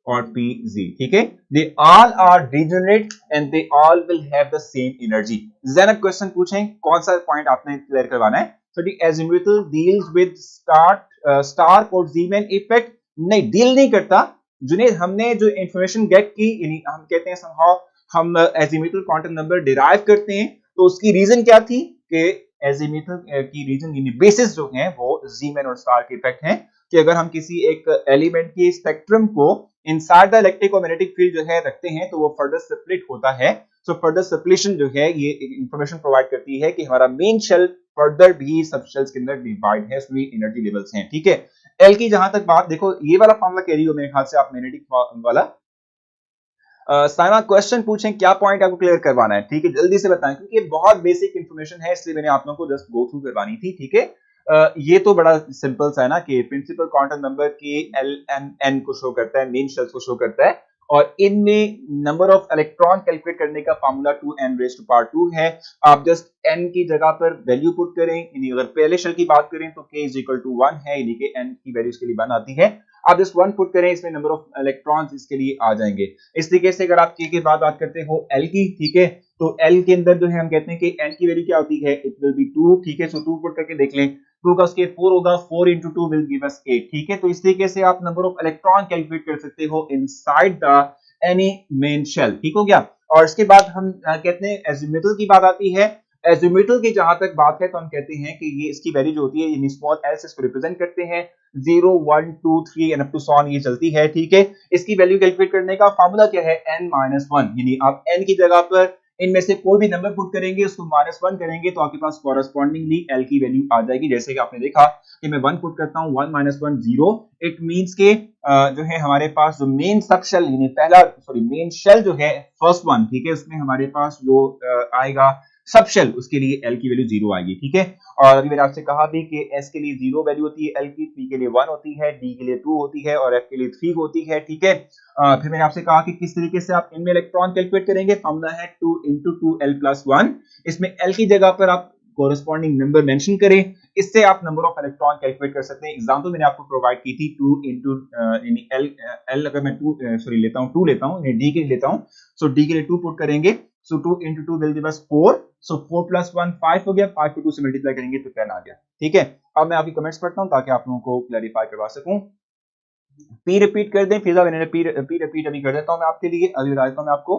और Pz। ठीक है, they all are degenerate and they all will have the same energy. Zainab question पूछें कौन सा पॉइंट आपने क्लियर करवाना है, so the azimuthal deals with stark और Zeeman इफेक्ट नहीं डील नहीं करता। जुनेद हमने जो इंफॉर्मेशन गेट की, यानी हम कहते हैं somehow हम एजिमुथल क्वांटम नंबर डिराइव करते हैं, तो उसकी रीजन क्या थी कि एजिमुथल की रीजन यानी बेसिस जो है वो Zeeman और स्टार्क इफेक्ट है, कि अगर हम किसी एक एलिमेंट के स्पेक्ट्रम को इनसाइड द इलेक्ट्रिक और मैग्नेटिक फील्ड जो है रखते हैं तो वो फर्दर स्प्लिट होता है। सो फर्दर सप्लिशन जो है ये इंफॉर्मेशन प्रोवाइड करती है कि हमारा मेन शेल फर्दर भी सब शेल्स के अंदर डिवाइड है, उसमें एनर्जी लेवल्स हैं। ठीक है, एल की जहां तक बात, देखो ये वाला फॉर्मूला कैरी हो मेरे ख्याल से आप मैग्नेटिक वाला। साइमा क्वेश्चन पूछें क्या पॉइंट आपको क्लियर करवाना है, ठीक है जल्दी से बताएं, क्योंकि ये बहुत बेसिक इंफॉर्मेशन है इसलिए मैंने आप लोगों को जस्ट गो थ्रू करवानी थी। ठीक है, ये तो बड़ा सिंपल सा है ना कि प्रिंसिपल क्वांटम नंबर की एल एन एन को शो करता है, मेन शेल्स को शो करता है, और इनमें नंबर ऑफ इलेक्ट्रॉन कैलकुलेट करने का formula 2n raise to power 2 है। आप जस्ट n की जगह पर वैल्यू पुट करें, यानी अगर पहले शेल की बात करें तो k इज इक्वल टू 1 है, यानी कि n की वैल्यू इसके लिए 1 आती है। आप जस्ट 1 पुट करें, इसमें नंबर ऑफ इलेक्ट्रॉन्स इसके लिए आ जाएंगे। इस तरीके से अगर आप k के बाद बात करते हो l की, ठीक है, तो l के अंदर जो है हम कहते हैं कि n की वैल्यू क्या होती है, इट विल बी 2। ठीक है, सो 2 पुट करके देख लें, 2 का स्केयर 4 होगा, 4 इंटू 2 विल गिव अस 8। ठीक है, तो इस तरीके से आप नंबर ऑफ इलेक्ट्रॉन कैलकुलेट कर सकते हो inside the any main shell. ठीक हो गया। और इसके बाद हम कहते हैं एजिमुथल की बात आती है। एजिमुथल की जहां तक बात है तो हम कहते हैं कि ये इसकी वैल्यू जो होती है यानी स्मॉल एल से इसको रिप्रेजेंट करते हैं, 0 1 2 3 and up to so on ये चलती है। ठीक है, इसकी वैल्यू कैलकुलेट करने का फार्मूला क्या है, n-1, यानी आप n की जगह पर इनमें से कोई भी नंबर पुट करेंगे उसको -1 करेंगे तो आपके पास कॉरेस्पॉन्डिंगली l की वैल्यू आ जाएगी। जैसे कि आपने देखा कि मैं 1 पुट करता हूं, 1 - 1 0, इट मींस के जो है हमारे पास जो मेन सब शेल यानी पहला मेन शेल जो है फर्स्ट वन, ठीक है, उसमें हमारे पास जो आएगा सब शेल उसके लिए l की वैल्यू 0 आएगी। ठीक है, और अभी मैंने आपसे कहा भी कि s के लिए 0 वैल्यू होती है, l की, p के लिए 1 होती है, d के लिए 2 होती है और f के लिए 3 होती है। ठीक है, फिर मैंने आपसे कहा कि किस तरीके से आप इनमें इलेक्ट्रॉन कैलकुलेट करेंगे, फॉर्मूला है 2 इंटू 2l प्लस 1। इसमें l की जगह पर आप कोरेस्पॉन्डिंग नंबर मेंशन करें, इससे आप नंबर ऑफ इलेक्ट्रॉन कैलकुलेट कर सकते हैं। एग्जांपल मैंने आपको प्रोवाइड की थी 2 इंटू यानी l अगर मैं 2 लेता हूं, 2 लेता हूं, d के लिए लेता हूं, सो d के लिए 2 पुट करेंगे, सो 2 into 2 will give us 4, so 4 plus 1 5 हो गया, 5 को 2 से मल्टीप्लाई करेंगे तो 10 आ गया। ठीक है, अब मैं आपकी कमेंट्स पढ़ता हूं ताकि आप लोगों को क्लैरिफाई करवा सकूं। पी रिपीट कर दें, फिजा मैंने पी रिपीट अभी कर देता हूं मैं आपके लिए, अभी बता देता हूं मैं आपको।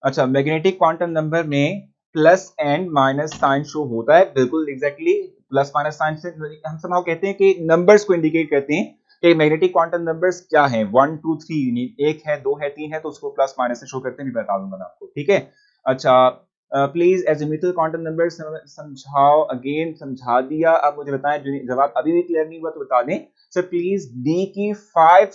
अच्छा, मैग्नेटिक क्वांटम नंबर में plus and minus sign show होता है, बिल्कुल एग्जैक्टली प्लस माइनस साइन से हम समाउ कहते हैं कि नंबर्स को इंडिकेट करते हैं कि मैग्नेटिक क्वांटम नंबर्स क्या हैं, 1 2 3, एक है, दो है, तीन है, तो उसको प्लस माइनस से शो करते हैं, भी बता दूंगा मैं आपको, ठीक है। अच्छा, प्लीज एजिमुथल क्वांटम नंबर समझाओ अगेन, समझा दिया। अब मुझे बताएं, जवाब अभी भी क्लियर नहीं हुआ तो बता दें सर प्लीज। डी की 5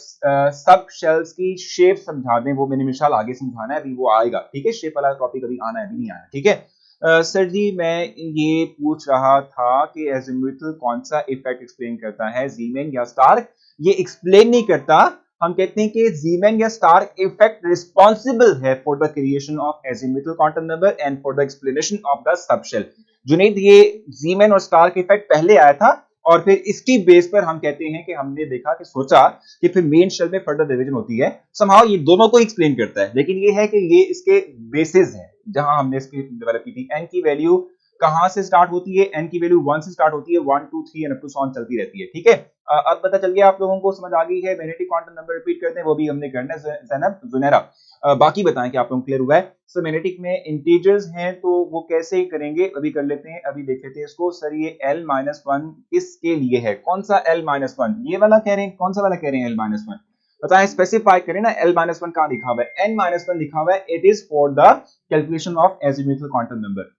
सब शेल्स की शेप समझा दें, वो मैंने मिसाल आगे समझाना है, अभी वो आएगा, ठीक है। शेप वाला टॉपिक अभी आना है, अभी नहीं आया, ठीक है। सर जी मैं ये पूछ रहा था कि एजिमुथल कौन सा इफेक्ट एक्सप्लेन करता है, जीमेन या स्टार्क? ये एक्सप्लेन नहीं करता, हम कहते हैं कि जीमेन या स्टार्क इफेक्ट रिस्पॉन्सिबल है for the creation of azimuthal quantum number and for the explanation of the subshell. Junaid, ये जीमेन और स्टार्क इफेक्ट पहले आया था और फिर इसकी बेस पर हम कहते हैं कि हमने देखा कि सोचा कि फिर मेन शेल में फर्दर डिवीजन होती है, समहाउ ये दोनों को एक्सप्लेन करता है, लेकिन ये है कि ये इसके बेसिस है जहां हमने इसकी डेवलप की थी। एन की वैल्यू कहां से स्टार्ट होती है? एन की वैल्यू 1 से स्टार्ट होती है, 1 2 3 and up to so on चलती रहती है, ठीक है। अब पता चल गया आप लोगों को, समझ आ गई है। मैग्नेटिक क्वांटम नंबर रिपीट करते हैं, वो भी हमने करना है ज़ैनब जुनैरा। बाकी बताएं कि आप लोगों को क्लियर हुआ है। सो मैग्नेटिक में इंटीजर्स हैं तो वो कैसे करेंगे, अभी कर लेते हैं, अभी देख लेते हैं इसको। सर ये l-1 किसके लिए है? कौन सा l-1? ये वाला कह रहे हैं, कौन सा वाला कह रहे हैं l-1? बताएं, स्पेसिफाई करें ना, l-1 कहां लिखा हुआ है? n-1 लिखा हुआ है, it is for the calculation of azimuthal quantum number.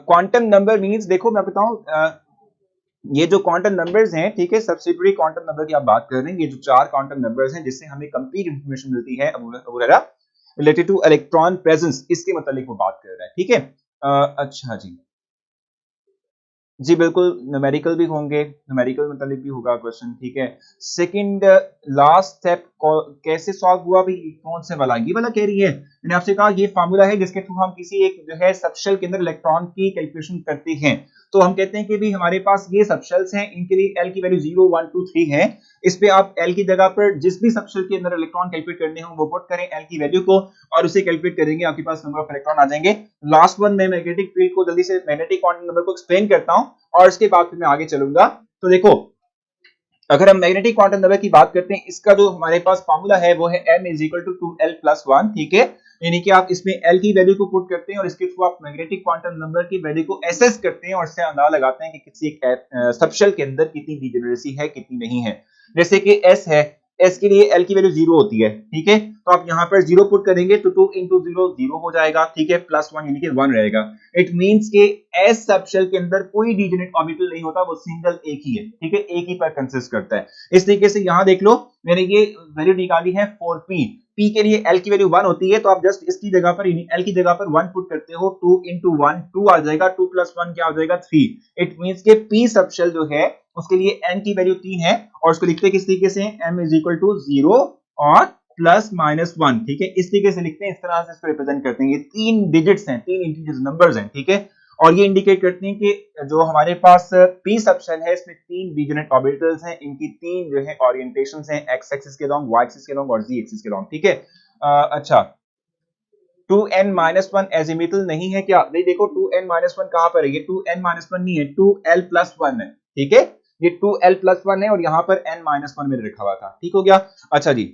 Quantum number means, देखो मैं बताऊं, ये जो क्वांटम नंबर्स हैं, ठीक है, सब्सिडियरी क्वांटम नंबर की आप बात कर रहे हैं, ये जो 4 क्वांटम नंबर्स हैं जिससे हमें कंप्लीट इंफॉर्मेशन मिलती है रिलेटेड टू इलेक्ट्रॉन प्रेजेंस, इसके मतलब वो बात कर रहा है, ठीक है। अच्छा जी, जी बिल्कुल, न्यूमेरिकल भी होंगे, न्यूमेरिकल मतलब भी होगा क्वेश्चन, ठीक है। सेकंड लास्ट स्टेप कैसे सॉल्व हुआ भाई? कौन से वाला? ये वाला कह रही है, मैंने आपसे कहा ये फार्मूला है जिसके थ्रू हम किसी एक जो है सबशेल के अंदर इलेक्ट्रॉन की कैलकुलेशन करते हैं। तो हम कहते हैं कि भी हमारे पास ये सबशेल्स हैं, इनके लिए एल की वैल्यू 0 1 2 3 है। इस पे आप एल की जगह पर जिस भी सबशेल के अंदर इलेक्ट्रॉन कैलकुलेट करने हो वो पुट करें एल की वैल्यू को, और उसे कैलकुलेट करेंगे, आपके पास नंबर ऑफ इलेक्ट्रॉन आ जाएंगे। लास्ट वन में मैग्नेटिक फील्ड को जल्दी से मैग्नेटिक क्वांटम नंबर को एक्सप्लेन करता हूं और इसके बाद फिर मैं आगे चलूंगा। तो देखो, अगर हम मैग्नेटिक क्वांटम नंबर की बात करते हैं, इसका जो हमारे पास फार्मूला है वो है m is equal to 2l+1, ठीक है। यानी कि आप इसमें l की वैल्यू को पुट करते हैं और इसके थ्रू आप मैग्नेटिक क्वांटम नंबर की वैल्यू को एसेस करते हैं और इससे अंदाजा लगाते हैं कि किसी एक सबशेल के अंदर कितनी डिजेनरेसी है, कितनी नहीं है। जैसे कि s है, s के लिए l की वैल्यू 0 होती है, ठीक है, तो आप यहाँ पर 0 पुट करेंगे तो 2 into 0 0 हो जाएगा, ठीक है, +1 यानी कि 1 रहेगा। इट मींस के s सबशेल के अंदर कोई डिजेनरेट ऑर्बिटल नहीं होता, वो सिंगल एक ही है, ठीक है, एक ही पर कंसिस्ट करता है। इस तरीके से यहाँ देख लो, मैंने ये वैल्यू निकाली है 4p, p के लिए l की वैल्यू 1 होती है, तो आप जस्ट इसकी जगह पर l की जगह पर 1 पुट करते हो, 2 into 1 2 आ जाएगा, 2 + 1 क्या हो जाएगा 3। इट मींस के p सबशेल जो है उसके लिए n की वैल्यू 3 है और उसको लिखते हैं किस तरीके से, m इज इक्वल टू 0 और +-1, ठीक है, इस तरीके से लिखते हैं, इस तरह से इसको रिप्रेजेंट करते हैं। ये 3 डिजिट्स हैं, 3 इंटीजर्स नंबर्स हैं, ठीक है, और ये इंडिकेट करते हैं कि जो हमारे पास p सबशेल है इसमें 3 डिजेनरेट ऑर्बिटल्स हैं, इनकी 3 जो है ओरिएंटेशंस हैं, x एक्सिस के लॉन्ग, y एक्सिस के लॉन्ग और z एक्सिस के लॉन्ग, ठीक है। अच्छा, 2n-1 एजिमुथल नहीं है क्या? नहीं, देखो 2n-1 कहां पर है? ये 2n-1 नहीं है, 2l+1 है, ठीक है, ये 2l+1 है और यहां पर n-1 मेरे रखा हुआ था, ठीक हो गया। अच्छा जी,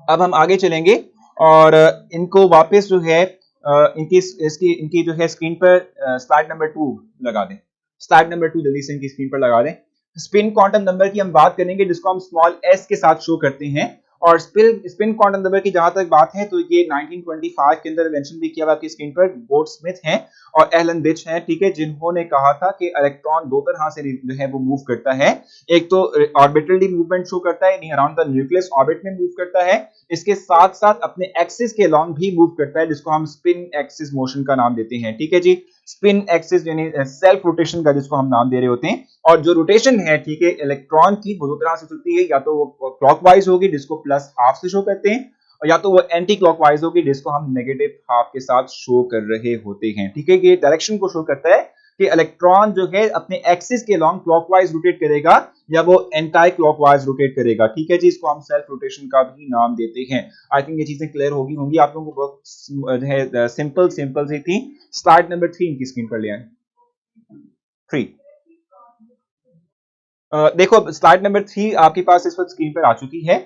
अब हम आगे चलेंगे और इनको वापस जो है इनकी जो है स्क्रीन पर स्लाइड नंबर 2 लगा दें, स्लाइड नंबर 2 जल्दी से इनकी स्क्रीन पर लगा दें। स्पिन क्वांटम नंबर की हम बात करेंगे जिसको हम स्मॉल s के साथ शो करते हैं, और स्पिन क्वांटम नंबर की जहां तक बात है तो ये 1925 के अंदर मेंशन भी किया हुआ आपकी स्क्रीन पर, गोल्ड स्मिथ हैं और एलन बिच हैं, ठीक है, जिन्होंने कहा था कि इलेक्ट्रॉन दो तरह से जो है वो मूव करता है। एक तो ऑर्बिटली मूवमेंट शो करता है, यानी अराउंड द न्यूक्लियस ऑर्बिट में मूव करता है, इसके साथ साथ अपने एक्सिस के लॉन्ग भी मूव करता है, जिसको हम स्पिन एक्सिस मोशन का नाम देते हैं, ठीक है जी। स्पिन एक्सिस यानी सेल्फ रोटेशन का जिसको हम नाम दे रहे होते हैं, और जो रोटेशन है, ठीक है, इलेक्ट्रॉन की वो दो तरह से चलती है, या तो वो क्लॉकवाइज होगी जिसको +½ से शो करते हैं, और या तो वो एंटी क्लॉकवाइज होगी जिसको हम -½ के साथ शो कर रहे होते हैं, ठीक है। ये डायरेक्शन को शो करता है कि इलेक्ट्रॉन जो है अपने एक्सिस के लॉन्ग क्लॉकवाइज रोटेट करेगा या वो एंटी क्लॉकवाइज रोटेट करेगा, ठीक है जी, इसको हम सेल्फ रोटेशन का भी नाम देते हैं। आई थिंक ये चीजें क्लियर होंगी आप लोगों को, बहुत है सिंपल सी थी। स्लाइड नंबर 3 इनकी स्क्रीन पर ले आए, 3। देखो स्लाइड नंबर 3 आपके पास इस वक्त स्क्रीन पर आ चुकी है।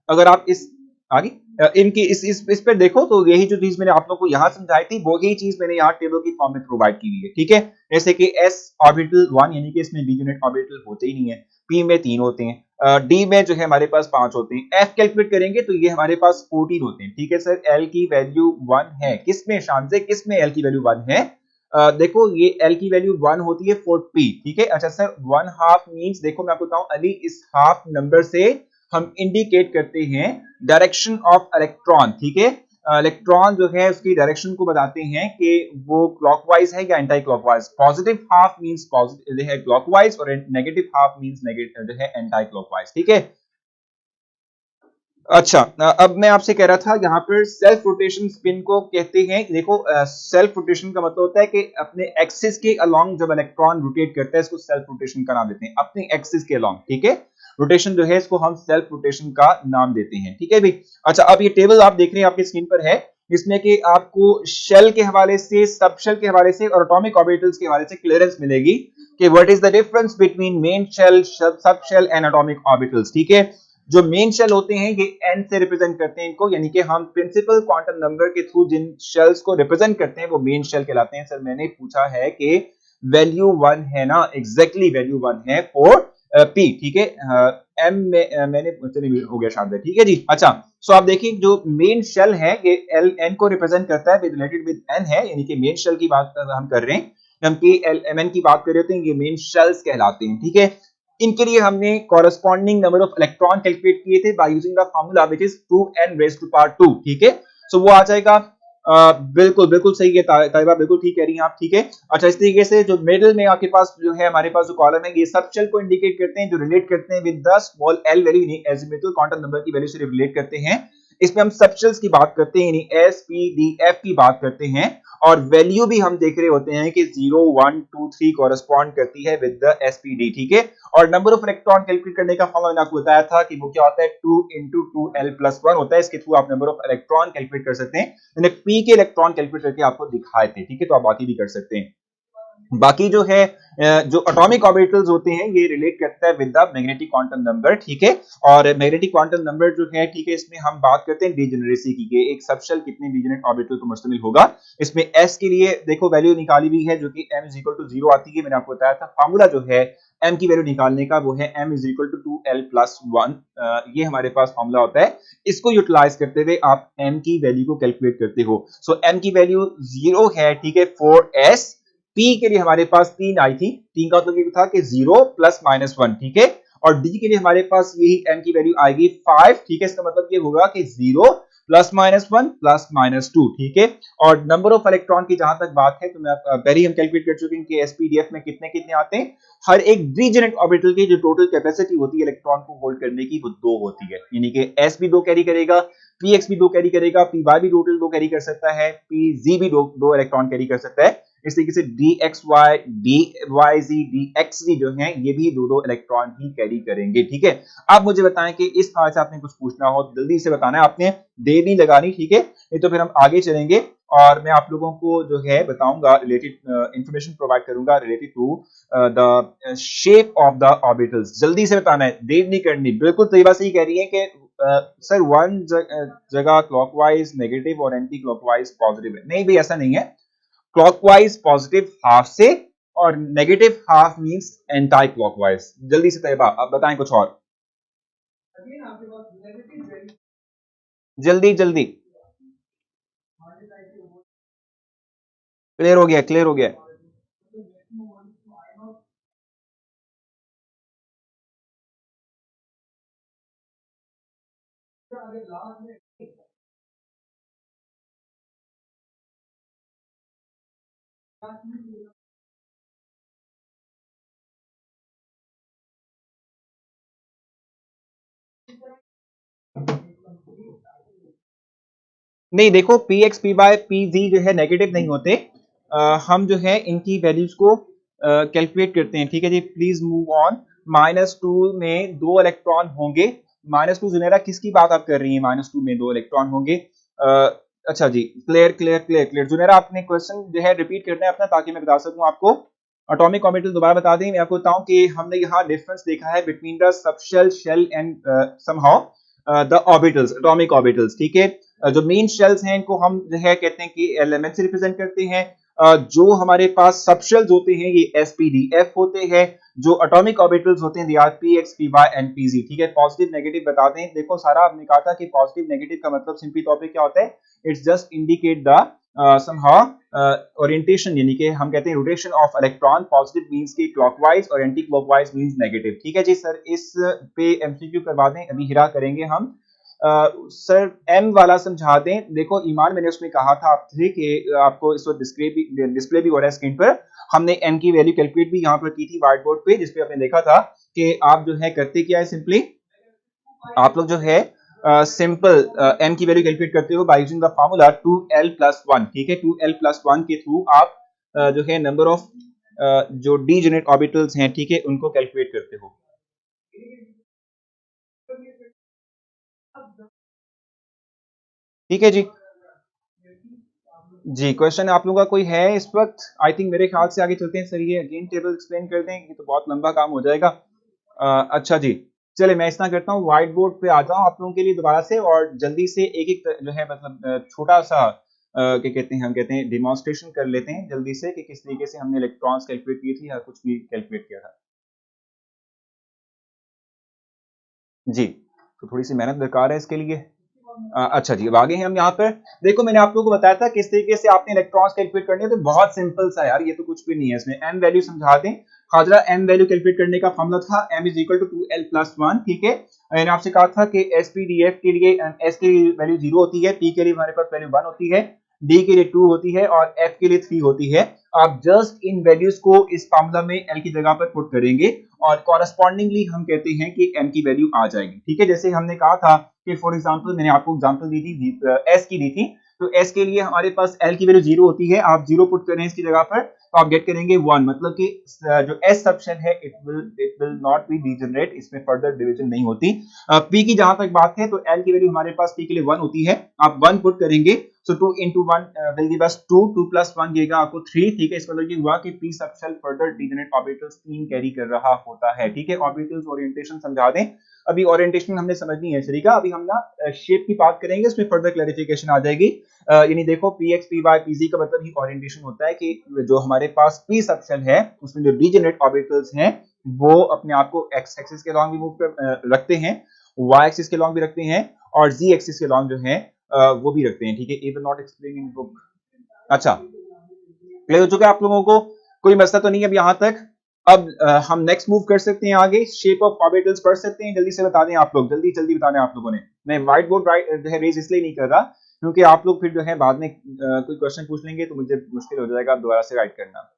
अगर आप इस आगे इनकी इस पर देखो तो यही जो चीज मैंने आप लोग को यहाँ समझाई थी वो यही चीज मैंने यहाँ टेबल की फॉर्म में प्रोवाइड की हुई है, ठीक है। जैसे कि s ऑर्बिटल 1 यानी कि इसमें d यूनिट ऑर्बिटल होते ही नहीं है, p में 3 होते हैं, d में जो है हमारे पास 5 होते हैं, f कैलकुलेट करेंगे तो ये हमारे पास 14 होते हैं, ठीक है सर। l की वैल्यू 1 है, किसमें शान से, किसमें l की वैल्यू 1 है? देखो ये l की वैल्यू 1 होती है फॉर p, ठीक है। अच्छा सर 1 हाफ मींस, देखो मैं आपको बताऊं अली, इस हाफ नंबर से हम इंडिकेट करते हैं डायरेक्शन ऑफ इलेक्ट्रॉन, ठीक है। इलेक्ट्रॉन जो है उसकी डायरेक्शन को बताते हैं कि वो क्लॉकवाइज है या anti clockwise. Positive half means positive है क्लॉकवाइज और नेगेटिव हाफ मींस नेगेटिव जो है एंटी क्लॉकवाइज, ठीक है। अच्छा अब मैं आपसे कह रहा था यहाँ पर सेल्फ रोटेशन स्पिन को कहते हैं। देखो सेल्फ रोटेशन का मतलब होता है कि अपने एक्सिस के अलोंग जब इलेक्ट्रॉन रोटेट करता है इसको सेल्फ रोटेशन का नाम देते हैं, अपने एक्सिस के अलोंग, ठीक है। रोटेशन जो है इसको हम सेल्फ रोटेशन का नाम देते हैं, ठीक है भाई। अच्छा अब ये टेबल आप देख रहे हैं आपकी स्क्रीन पर है, इसमें कि आपको शेल के हवाले से, सब शेल के हवाले से और एटॉमिक ऑर्बिटल्स के हवाले से क्लियरेंस मिलेगी कि what is the difference between main shell, subshell and atomic orbitals, ठीक है। जो मेन शेल होते हैं ये n से रिप्रेजेंट करते हैं इनको, यानी कि हम प्रिंसिपल क्वांटम नंबर के थ्रू जिन शेल्स को रिप्रेजेंट करते हैं वो मेन शेल कहलाते हैं। सर मैंने पूछा है कि वैल्यू 1 है ना, एग्जैक्टली वैल्यू 1 है फॉर p, ठीक है। m में मैंने चलिए हो गया शायद, ठीक है जी। अच्छा सो आप देखिए जो मेन शेल है ये l n को रिप्रेजेंट करता है, रिलेटेड विद n है, यानी कि मेन शेल की बात हम कर रहे हैं, हम k l m n की बात कर रहे होते हैं, ये मेन शेल्स कहलाते हैं, ठीक है। इनके लिए हमने corresponding number of electron calculate किए थे by using the formula which is 2n raise to power 2, ठीक है। सो वो आ जाएगा, बिल्कुल बिल्कुल सही है ताइबा, बिल्कुल ठीक कह रही हैं आप, ठीक है। अच्छा इस तरीके से जो मिडिल में आपके पास जो है हमारे पास जो कॉलम है ये सब शेल को इंडिकेट करते हैं जो रिलेट करते हैं with the small l value, यानी एजिमुथल क्वांटम नंबर की वैल्यू से रिलेट करते हैं। इसमें हम सब शेल्स की बात करते हैं, यानी s p d f की बात करते हैं, और वैल्यू भी हम देख रहे होते हैं कि 0 1 2 3 कॉरेस्पॉन्ड करती है विद द एसपीडी, ठीक है। और नंबर ऑफ इलेक्ट्रॉन कैलकुलेट करने का फॉर्मूला मैंने आपको बताया था कि वो क्या होता है, 2 into 2l+1 होता है। इसके थ्रू आप नंबर ऑफ इलेक्ट्रॉन कैलकुलेट कर सकते हैं, मैंने p के इलेक्ट्रॉन कैलकुलेट करके आपको दिखाए थे, ठीक है। तो आप बाकी भी कर सकते हैं। बाकी जो है जो एटॉमिक ऑर्बिटल्स होते हैं ये रिलेट करता है with the magnetic quantum number, ठीक है। और मैग्नेटिक क्वांटम नंबर जो है, ठीक है, इसमें हम बात करते हैं डीजेनरेसी की कि एक सबशेल कितने डीजेनरेट ऑर्बिटल पर मुश्तमिल होगा। इसमें s के लिए देखो वैल्यू निकाली हुई है जो कि m इज इक्वल टू 0 आती है, मैंने आपको बताया था। फार्मूला जो है m की वैल्यू निकालने का वो है m is equal to 2l+1, ये हमारे पास फार्मूला होता है। इसको यूटिलाइज करते हुए आप m की वैल्यू को कैलकुलेट करते हो। सो m की वैल्यू 0 है, ठीक है, फॉर s। P के लिए हमारे पास 3 आई थी, 3 का मतलब ये था कि 0 + -1, ठीक है। और D के लिए हमारे पास यही m की वैल्यू आएगी 5, ठीक है। इसका मतलब ये होगा कि 0 +-1 +-2, ठीक है। और नंबर ऑफ इलेक्ट्रॉन की जहां तक बात है तो मैं पहले ही हम कैलकुलेट कर चुके हैं कि एसपीडीएफ में कितने कितने आते हैं। हर एक डीजेनरेट ऑर्बिटल की जो टोटल कैपेसिटी होती है इलेक्ट्रॉन को होल्ड करने की वो 2 होती है, यानी कि s भी 2 कैरी करेगा, px भी 2 कैरी करेगा, py भी टोटल 2 कैरी कर सकता है, pz भी 2 इलेक्ट्रॉन कैरी कर सकता है। इस तरीके से dxy, dyz, dxz जो हैं ये भी 2 इलेक्ट्रॉन ही कैरी करेंगे, ठीक है। आप मुझे बताएं कि इस तरह से आपने कुछ पूछना हो जल्दी से बताना है, आपने देर नहीं लगानी, ठीक है। नहीं तो फिर हम आगे चलेंगे और मैं आप लोगों को जो है बताऊंगा रिलेटेड इंफॉर्मेशन प्रोवाइड करूंगा related to the shape of the orbitals. जल्दी से बताना है, देर नहीं करनी। बिल्कुल तरीबा सही कह रही है कि सर वन जगह क्लॉकवाइज नेगेटिव और एंटी क्लॉकवाइज पॉजिटिव है। नहीं भाई ऐसा नहीं है, क्लॉकवाइज पॉजिटिव हाफ से और negative half means anti clockwise. जल्दी से तैयबा अब बताएं कुछ और, जल्दी जल्दी। क्लियर हो गया, क्लियर हो गया। नहीं देखो px py pz जो है नेगेटिव नहीं होते, हम जो है इनकी वैल्यूज को कैलकुलेट करते हैं, ठीक है जी। Please move on. -2 में 2 इलेक्ट्रॉन होंगे, -2 जुनेरा किसकी बात आप कर रही हैं, -2 में 2 इलेक्ट्रॉन होंगे। अच्छा जी, क्लियर क्लियर क्लियर क्लियर। जुनेरा आपने क्वेश्चन जो है रिपीट करना है अपना ताकि मैं बता सकूं आपको। एटॉमिक ऑर्बिटल दोबारा बता दें, मैं आपको बताऊं कि हमने यहाँ डिफरेंस देखा है between the subshell shell and somehow the orbitals, atomic orbitals, ठीक है। जो मेन शेल्स हैं इनको हम जो है कहते हैं कि एलिमेंट से रिप्रेजेंट करते हैं। जो हमारे पास सब शेल्स होते हैं ये एसपीडीएफ होते हैं। जो एटॉमिक ऑर्बिटल्स होते हैं they are p x, p y and p z, ठीक है। पॉजिटिव नेगेटिव बताते हैं। देखो सारा आपने कहा था कि पॉजिटिव नेगेटिव का मतलब सिंपली टॉपिक क्या होता है, it's just indicate the somehow orientation, यानी कि हम कहते हैं rotation of electron. Positive means कि क्लॉकवाइज और एंटी क्लॉकवाइज मींस नेगेटिव, ठीक है जी। सर इस पे एमसीक्यू करवा दें, अभी हिरा करेंगे हम। सर एम वाला समझा दें। देखो ईमान, मैंने उसमें कहा था आपसे कि आपको इस वक्त डिस्प्ले भी हो रहा है स्क्रीन पर। हमने एम की वैल्यू कैलकुलेट भी यहाँ पर की थी व्हाइट बोर्ड पे, जिसपे आपने देखा था कि आप जो है करते क्या है, सिंपली आप लोग जो है सिंपल एम की वैल्यू कैलकुलेट करते हो bye using the formula 2l+1, ठीक है। 2l+1 के थ्रू आप जो है नंबर ऑफ जो डीजेनरेट ऑर्बिटल्स हैं, ठीक है, उनको कैलकुलेट करते हो। ठीक है जी। जी, क्वेश्चन आप लोगों का कोई है इस वक्त? आई थिंक मेरे ख्याल से आगे चलते हैं। सर ये अगेन टेबल एक्सप्लेन कर दें, ये तो बहुत लंबा काम हो जाएगा। अच्छा जी, चलिए मैं इतना करता हूँ, व्हाइट बोर्ड पे आ जाऊँ आप लोगों के लिए दोबारा से, और जल्दी से एक एक जो है मतलब छोटा सा क्या कहते हैं, हम कहते हैं डिमॉन्स्ट्रेशन कर लेते हैं जल्दी से कि किस तरीके से हमने इलेक्ट्रॉन्स कैलकुलेट की थी या कुछ भी कैलकुलेट किया था। जी, तो थोड़ी सी मेहनत दरकार है इसके लिए। अच्छा जी, अब आगे हैं हम यहाँ पर। देखो मैंने आप लोगों को बताया था किस तरीके से आपने इलेक्ट्रॉन्स कैलकुलेट करने हैं, तो बहुत सिंपल सा यार, ये तो कुछ भी नहीं है इसमें। एम वैल्यू समझा दें। हाजरा एम वैल्यू कैलकुलेट करने का फॉर्मूला था m is equal to 2l+1, ठीक है। मैंने आपसे कहा था कि एसपीडीएफ के लिए एस की वैल्यू 0 होती है, पी के लिए हमारे पास वैल्यू 1 होती है, डी के लिए 2 होती है और एफ के लिए 3 होती है। आप जस्ट इन वैल्यूज को इस फार्मूला में एल की जगह पर पुट करेंगे और कॉरस्पॉन्डिंगली हम कहते हैं कि एम की वैल्यू आ जाएगी, ठीक है। जैसे हमने कहा था कि फॉर एग्जांपल मैंने आपको एग्जांपल दी थी एस की दी थी, तो एस के लिए हमारे पास एल की वैल्यू 0 होती है। आप 0 पुट करें इसकी जगह पर तो आप गेट करेंगे 1, मतलब कि जो एस सबशेल है it will not be degenerate, इसमें फर्दर डिवीजन नहीं होती। पी की जहां तक बात है तो एल की वैल्यू हमारे पास पी के लिए 1 होती है। आप 1 पुट करेंगे, सो 2 into 1 will give us 2, 2+1 देगा आपको 3, ठीक है। इसका मतलब ये हुआ कि p subshell further degenerate orbitals 3 carry कर रहा होता है, ठीक है। ऑर्बिटल्स ओरिएंटेशन समझा दें। अभी ओरिएंटेशन हमने समझनी है तरीका, अभी हम ना शेप की बात करेंगे, उसमें फर्दर क्लैरिफिकेशन आ जाएगी। यानी देखो px py pz का मतलब ही ओरिएंटेशन होता है कि जो हमारे पास p सबशेल है उसमें जो डीजेनरेट ऑर्बिटल्स हैं वो अपने आप को x एक्सिस के लॉन्ग भी मूव रखते हैं, y एक्सिस के लॉन्ग भी रखते हैं और z एक्सिस के लॉन्ग जो है वो भी रखते हैं, ठीक है। A will not explain in book. अच्छा, क्लियर हो चुका है आप लोगों को? कोई मसला तो नहीं है अब यहाँ तक? अब हम नेक्स्ट मूव कर सकते हैं आगे, शेप ऑफ ऑर्बिटल्स पढ़ सकते हैं। जल्दी से बता दें आप लोग, जल्दी जल्दी बताना आप लोगों ने। मैं व्हाइट बोर्ड जो है रेज इसलिए नहीं कर रहा क्योंकि आप लोग फिर जो है बाद में कोई क्वेश्चन पूछ लेंगे तो मुझे मुश्किल हो जाएगा दोबारा से राइट करना।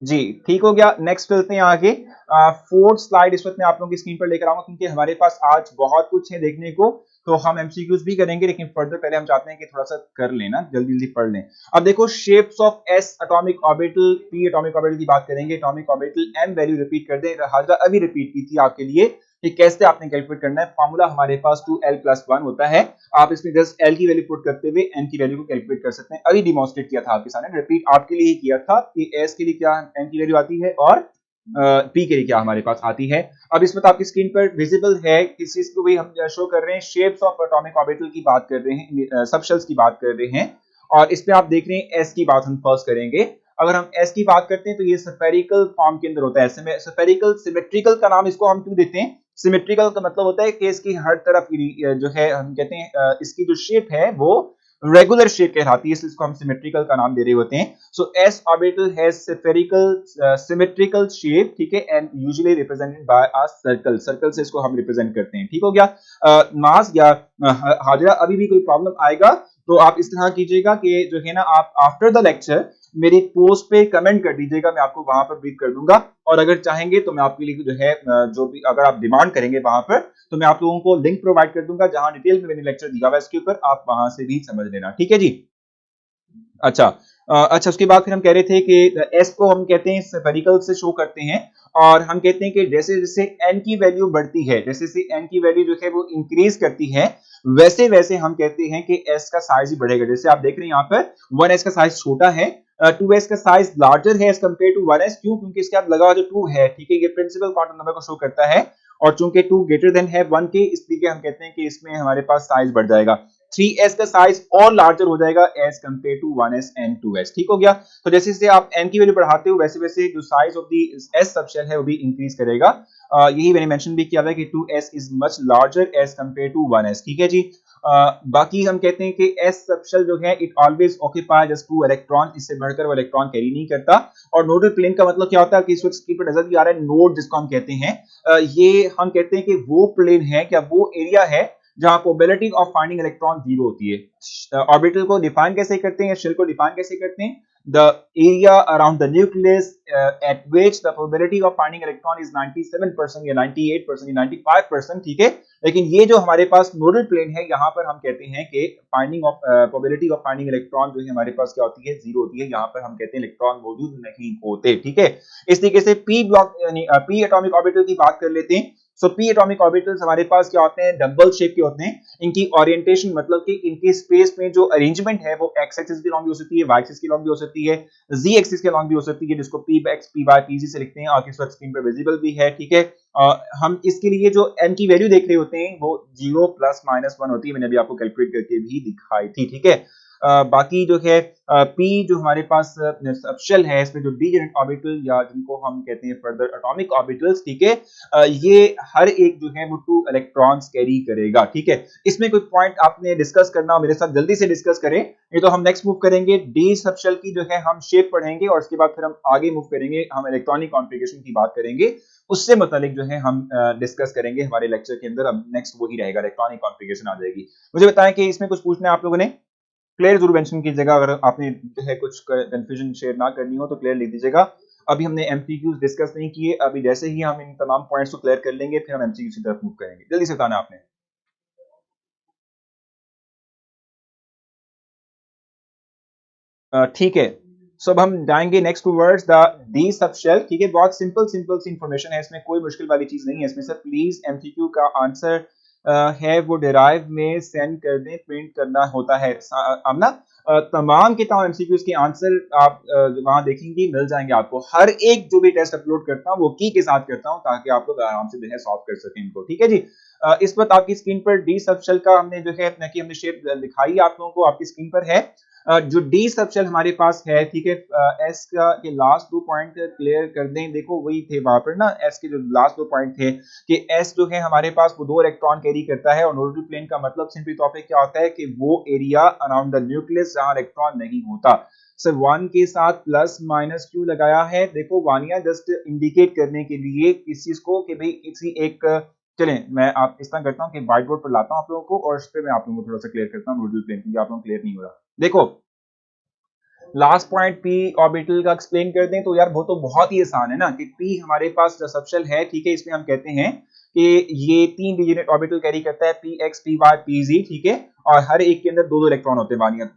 जी ठीक हो गया, नेक्स्ट चलते हैं आगे। फोर्थ स्लाइड इस वक्त मैं आप लोगों की स्क्रीन पर लेकर आऊंगा क्योंकि हमारे पास आज बहुत कुछ है देखने को, तो हम एमसीक्यूज भी करेंगे लेकिन फर्दर पहले हम चाहते हैं कि थोड़ा सा कर लेना, जल्दी जल्दी पढ़ लें। अब देखो shapes of s atomic orbital, p atomic orbital की बात करेंगे। Atomic orbital m value repeat कर दें, हाजरा अभी रिपीट की थी आपके लिए कि कैसे आपने कैलकुलेट करना है। फॉर्मूला हमारे पास 2l+1 होता है। आप इसमें जस्ट एल की वैल्यू पुट करते हुए एन की वैल्यू को कैलकुलेट कर सकते हैं। अभी डिमॉन्स्ट्रेट किया था आपके सामने, रिपीट आपके लिए ही किया था कि एस के लिए क्या एन की वैल्यू आती है और पी के लिए क्या हमारे पास आती है। अब इसमें तो आपकी स्क्रीन पर विजिबल है, किस चीज को भी हम शो कर रहे हैं, शेप्स ऑफ एटॉमिक ऑर्बिटल की बात कर रहे हैं, सबशेल्स की बात कर रहे हैं। और इसमें आप देख रहे हैं एस की बात हम फर्स्ट करेंगे। अगर हम एस की बात करते हैं तो ये स्फेरिकल फॉर्म के अंदर होता है। स्फेरिकल सिमेट्रिकल का नाम इसको हम क्यों देते हैं? सिमेट्रिकल का मतलब होता है कि इसकी हर तरफ जो है हम कहते हैं इसकी जो शेप है वो रेगुलर शेप कहलाती है, इसलिए इसको हम सिमेट्रिकल का नाम दे रहे होते हैं। So S orbital has spherical symmetrical shape, ठीक है, and usually represented by a circle. Circle से इसको हम रिप्रेजेंट करते हैं, ठीक हो गया। मास या हाजरा अभी भी कोई प्रॉब्लम आएगा तो आप इस तरह कीजिएगा कि जो है ना आप आफ्टर द लेक्चर मेरी पोस्ट पे कमेंट कर दीजिएगा, मैं आपको वहां पर ब्रीफ कर दूंगा। और अगर चाहेंगे तो मैं आपके लिए जो है जो भी अगर आप डिमांड करेंगे वहां पर तो मैं आप लोगों को लिंक प्रोवाइड कर दूंगा जहां डिटेल में मैंने लेक्चर दिया हुआ है इसके ऊपर, आप वहां से भी समझ लेना, ठीक है जी। अच्छा अच्छा, उसके बाद फिर हम कह रहे थे कि एस को हम कहते हैं स्फेरिकल से शो करते हैं और हम कहते हैं कि जैसे जैसे एन की वैल्यू बढ़ती है, जैसे जैसे एन की वैल्यू जो है वो इंक्रीज करती है, वैसे वैसे हम कहते हैं कि एस का साइज ही बढ़ेगा। जैसे आप देख रहे हैं यहाँ पर 1s का साइज छोटा है, 2s का साइज लार्जर है एज कंपेयर टू 1s। क्यों? क्योंकि इसके आप लगा जो 2 है, ठीक है, ये प्रिंसिपल क्वांटम नंबर को शो करता है और चूंकि 2 ग्रेटर देन है 1 के, इसलिए हम कहते हैं कि इसमें हमारे पास साइज बढ़ जाएगा, 3s का साइज और लार्जर हो जाएगा as compare to 1s and 2s। ठीक हो गया। तो जैसे जैसे आप n की वैल्यू बढ़ाते हो वैसे वैसे जो size of the s subshell है वो भी इंक्रीज करेगा। यही मैंने मेंशन भी किया था कि 2s is much larger as compare to 1s। ठीक है जी। बाकी हम कहते हैं कि s सबशेल जो है it always occupy just 2 electron, इससे बढ़कर वो इलेक्ट्रॉन कैरी नहीं करता। और नोडल प्लेन का मतलब क्या होता है कि इस वक्त स्क्रीन पर नजर भी आ रहा है नोड जिसको हम कहते हैं, ये हम कहते हैं कि वो प्लेन है क्या वो एरिया है जहां probability of finding electron zero होती है। ऑर्बिटल को डिफाइन कैसे करते हैं या शेल को डिफाइन कैसे करते हैं? The area around the nucleus at which the probability of finding electron is 97% या 98% या 95%। ठीक है। लेकिन ये जो हमारे पास नोडल प्लेन है यहाँ पर हम कहते हैं कि finding of probability of finding electron जो है हमारे पास क्या होती है, जीरो होती है। यहाँ पर हम कहते हैं इलेक्ट्रॉन मौजूद नहीं होते। ठीक है। इस तरीके से पी ब्लॉक यानी पी एटॉमिक ऑर्बिटल की बात कर लेते हैं। सो पी एटॉमिक ऑर्बिटल्स हमारे पास क्या होते हैं, डबल शेप के होते हैं। इनकी ओरिएंटेशन मतलब कि इनके स्पेस में जो अरेंजमेंट है वो एक्स एक्सिस के अलॉन्ग भी हो सकती है, वाई एक्सिस के अलॉन्ग भी हो सकती है, जी एक्सिस के अलॉन्ग भी हो सकती है, जिसको p x p y p z से लिखते हैं और इस वक्त स्क्रीन पर विजिबल भी है। ठीक है। हम इसके लिए जो n की वैल्यू देख रहे होते हैं वो 0 प्लस माइनस 1 होती है, मैंने अभी आपको कैलकुलेट करके भी दिखाई थी। ठीक है। बाकी जो है p जो हमारे पास सबशेल है इसमें जो डीजेनेरेट ऑर्बिटल या जिनको हम कहते हैं फर्दर एटॉमिक ऑर्बिटल्स, ठीक है, ये हर एक जो है वो 2 इलेक्ट्रॉन्स कैरी करेगा। ठीक है। इसमें कोई पॉइंट आपने डिस्कस करना मेरे साथ जल्दी से डिस्कस करें, ये तो हम नेक्स्ट मूव करेंगे डी सबशेल की जो है हम शेप पढ़ेंगे और उसके बाद फिर हम आगे मूव करेंगे, हम इलेक्ट्रॉनिक कॉन्फ़िगरेशन की बात करेंगे, उससे मतलब जो है हम डिस्कस करेंगे हमारे लेक्चर के अंदर। अब नेक्स्ट वही रहेगा, इलेक्ट्रॉनिक कॉन्फ़िगरेशन आ जाएगी। मुझे बताएं कि इसमें कुछ पूछना है आप लोगों ने, क्लियर जरूर मेंशन कीजिएगा। अगर आपने जो है कुछ कंफ्यूजन शेयर ना करनी हो तो क्लियर लिख दीजिएगा। अभी हमने एमसीक्यूज डिस्कस नहीं किए, अभी जैसे ही हम इन तमाम पॉइंट्स को क्लियर कर लेंगे फिर हम एमसीक्यू की तरफ मूव करेंगे। जल्दी से बताना आपने। ठीक है। सो अब हम जाएंगे next towards the D subshell. ठीक है। बहुत सिंपल सिंपल सी इंफॉर्मेशन है, इसमें कोई मुश्किल वाली चीज नहीं है। इसमें सर प्लीज एमसीक्यू का आंसर है वो डिराइव में सेंड कर दें, प्रिंट करना होता है। आमना तमाम के तमाम एमसीक्यूज के आंसर आप वहां देखेंगे, मिल जाएंगे आपको। हर एक जो भी टेस्ट अपलोड करता हूँ वो की के साथ करता हूँ ताकि आप लोग आराम से जो है सॉल्व कर सकें इनको। ठीक है जी। इस वक्त आपकी स्क्रीन पर डी सबशेल का हमने जो है हमने शेप दिखाई आप लोगों को, आपकी स्क्रीन पर है। जो डी सबशेल हमारे पास है, ठीक है, एस का के लास्ट 2 पॉइंट क्लियर कर दें। देखो वही थे वहां पर ना, एस के जो लास्ट 2 पॉइंट थे कि एस जो है हमारे पास वो 2 इलेक्ट्रॉन कैरी करता है और नोडल प्लेन का मतलब सिंपली तौर पे क्या होता है कि वो एरिया अराउंड द न्यूक्लियस जहां इलेक्ट्रॉन नहीं होता। सर 1 के साथ प्लस माइनस क्यों लगाया है? देखो वानिया जस्ट इंडिकेट करने के लिए किस चीज को कि भाई किसी एक, चलें मैं आप इस तरह करता हूँ कि व्हाइट बोर्ड पर लाता हूँ आप लोगों को और उस पर मैं आप लोगों को थोड़ा सा क्लियर करता हूँ नोडल प्लेन, क्योंकि आप लोगों को क्लियर नहीं हो रहा। देखो लास्ट पॉइंट पी ऑर्बिटल का एक्सप्लेन कर दें तो यार वो तो बहुत ही आसान है ना कि पी हमारे पास जो सबशेल है, ठीक है, इसमें हम कहते हैं कि ये 3 डिजिट ऑर्बिटल कैरी करता है, p x p y p z. ठीक है। और हर एक के अंदर 2-2 इलेक्ट्रॉन होते हैं वानिया,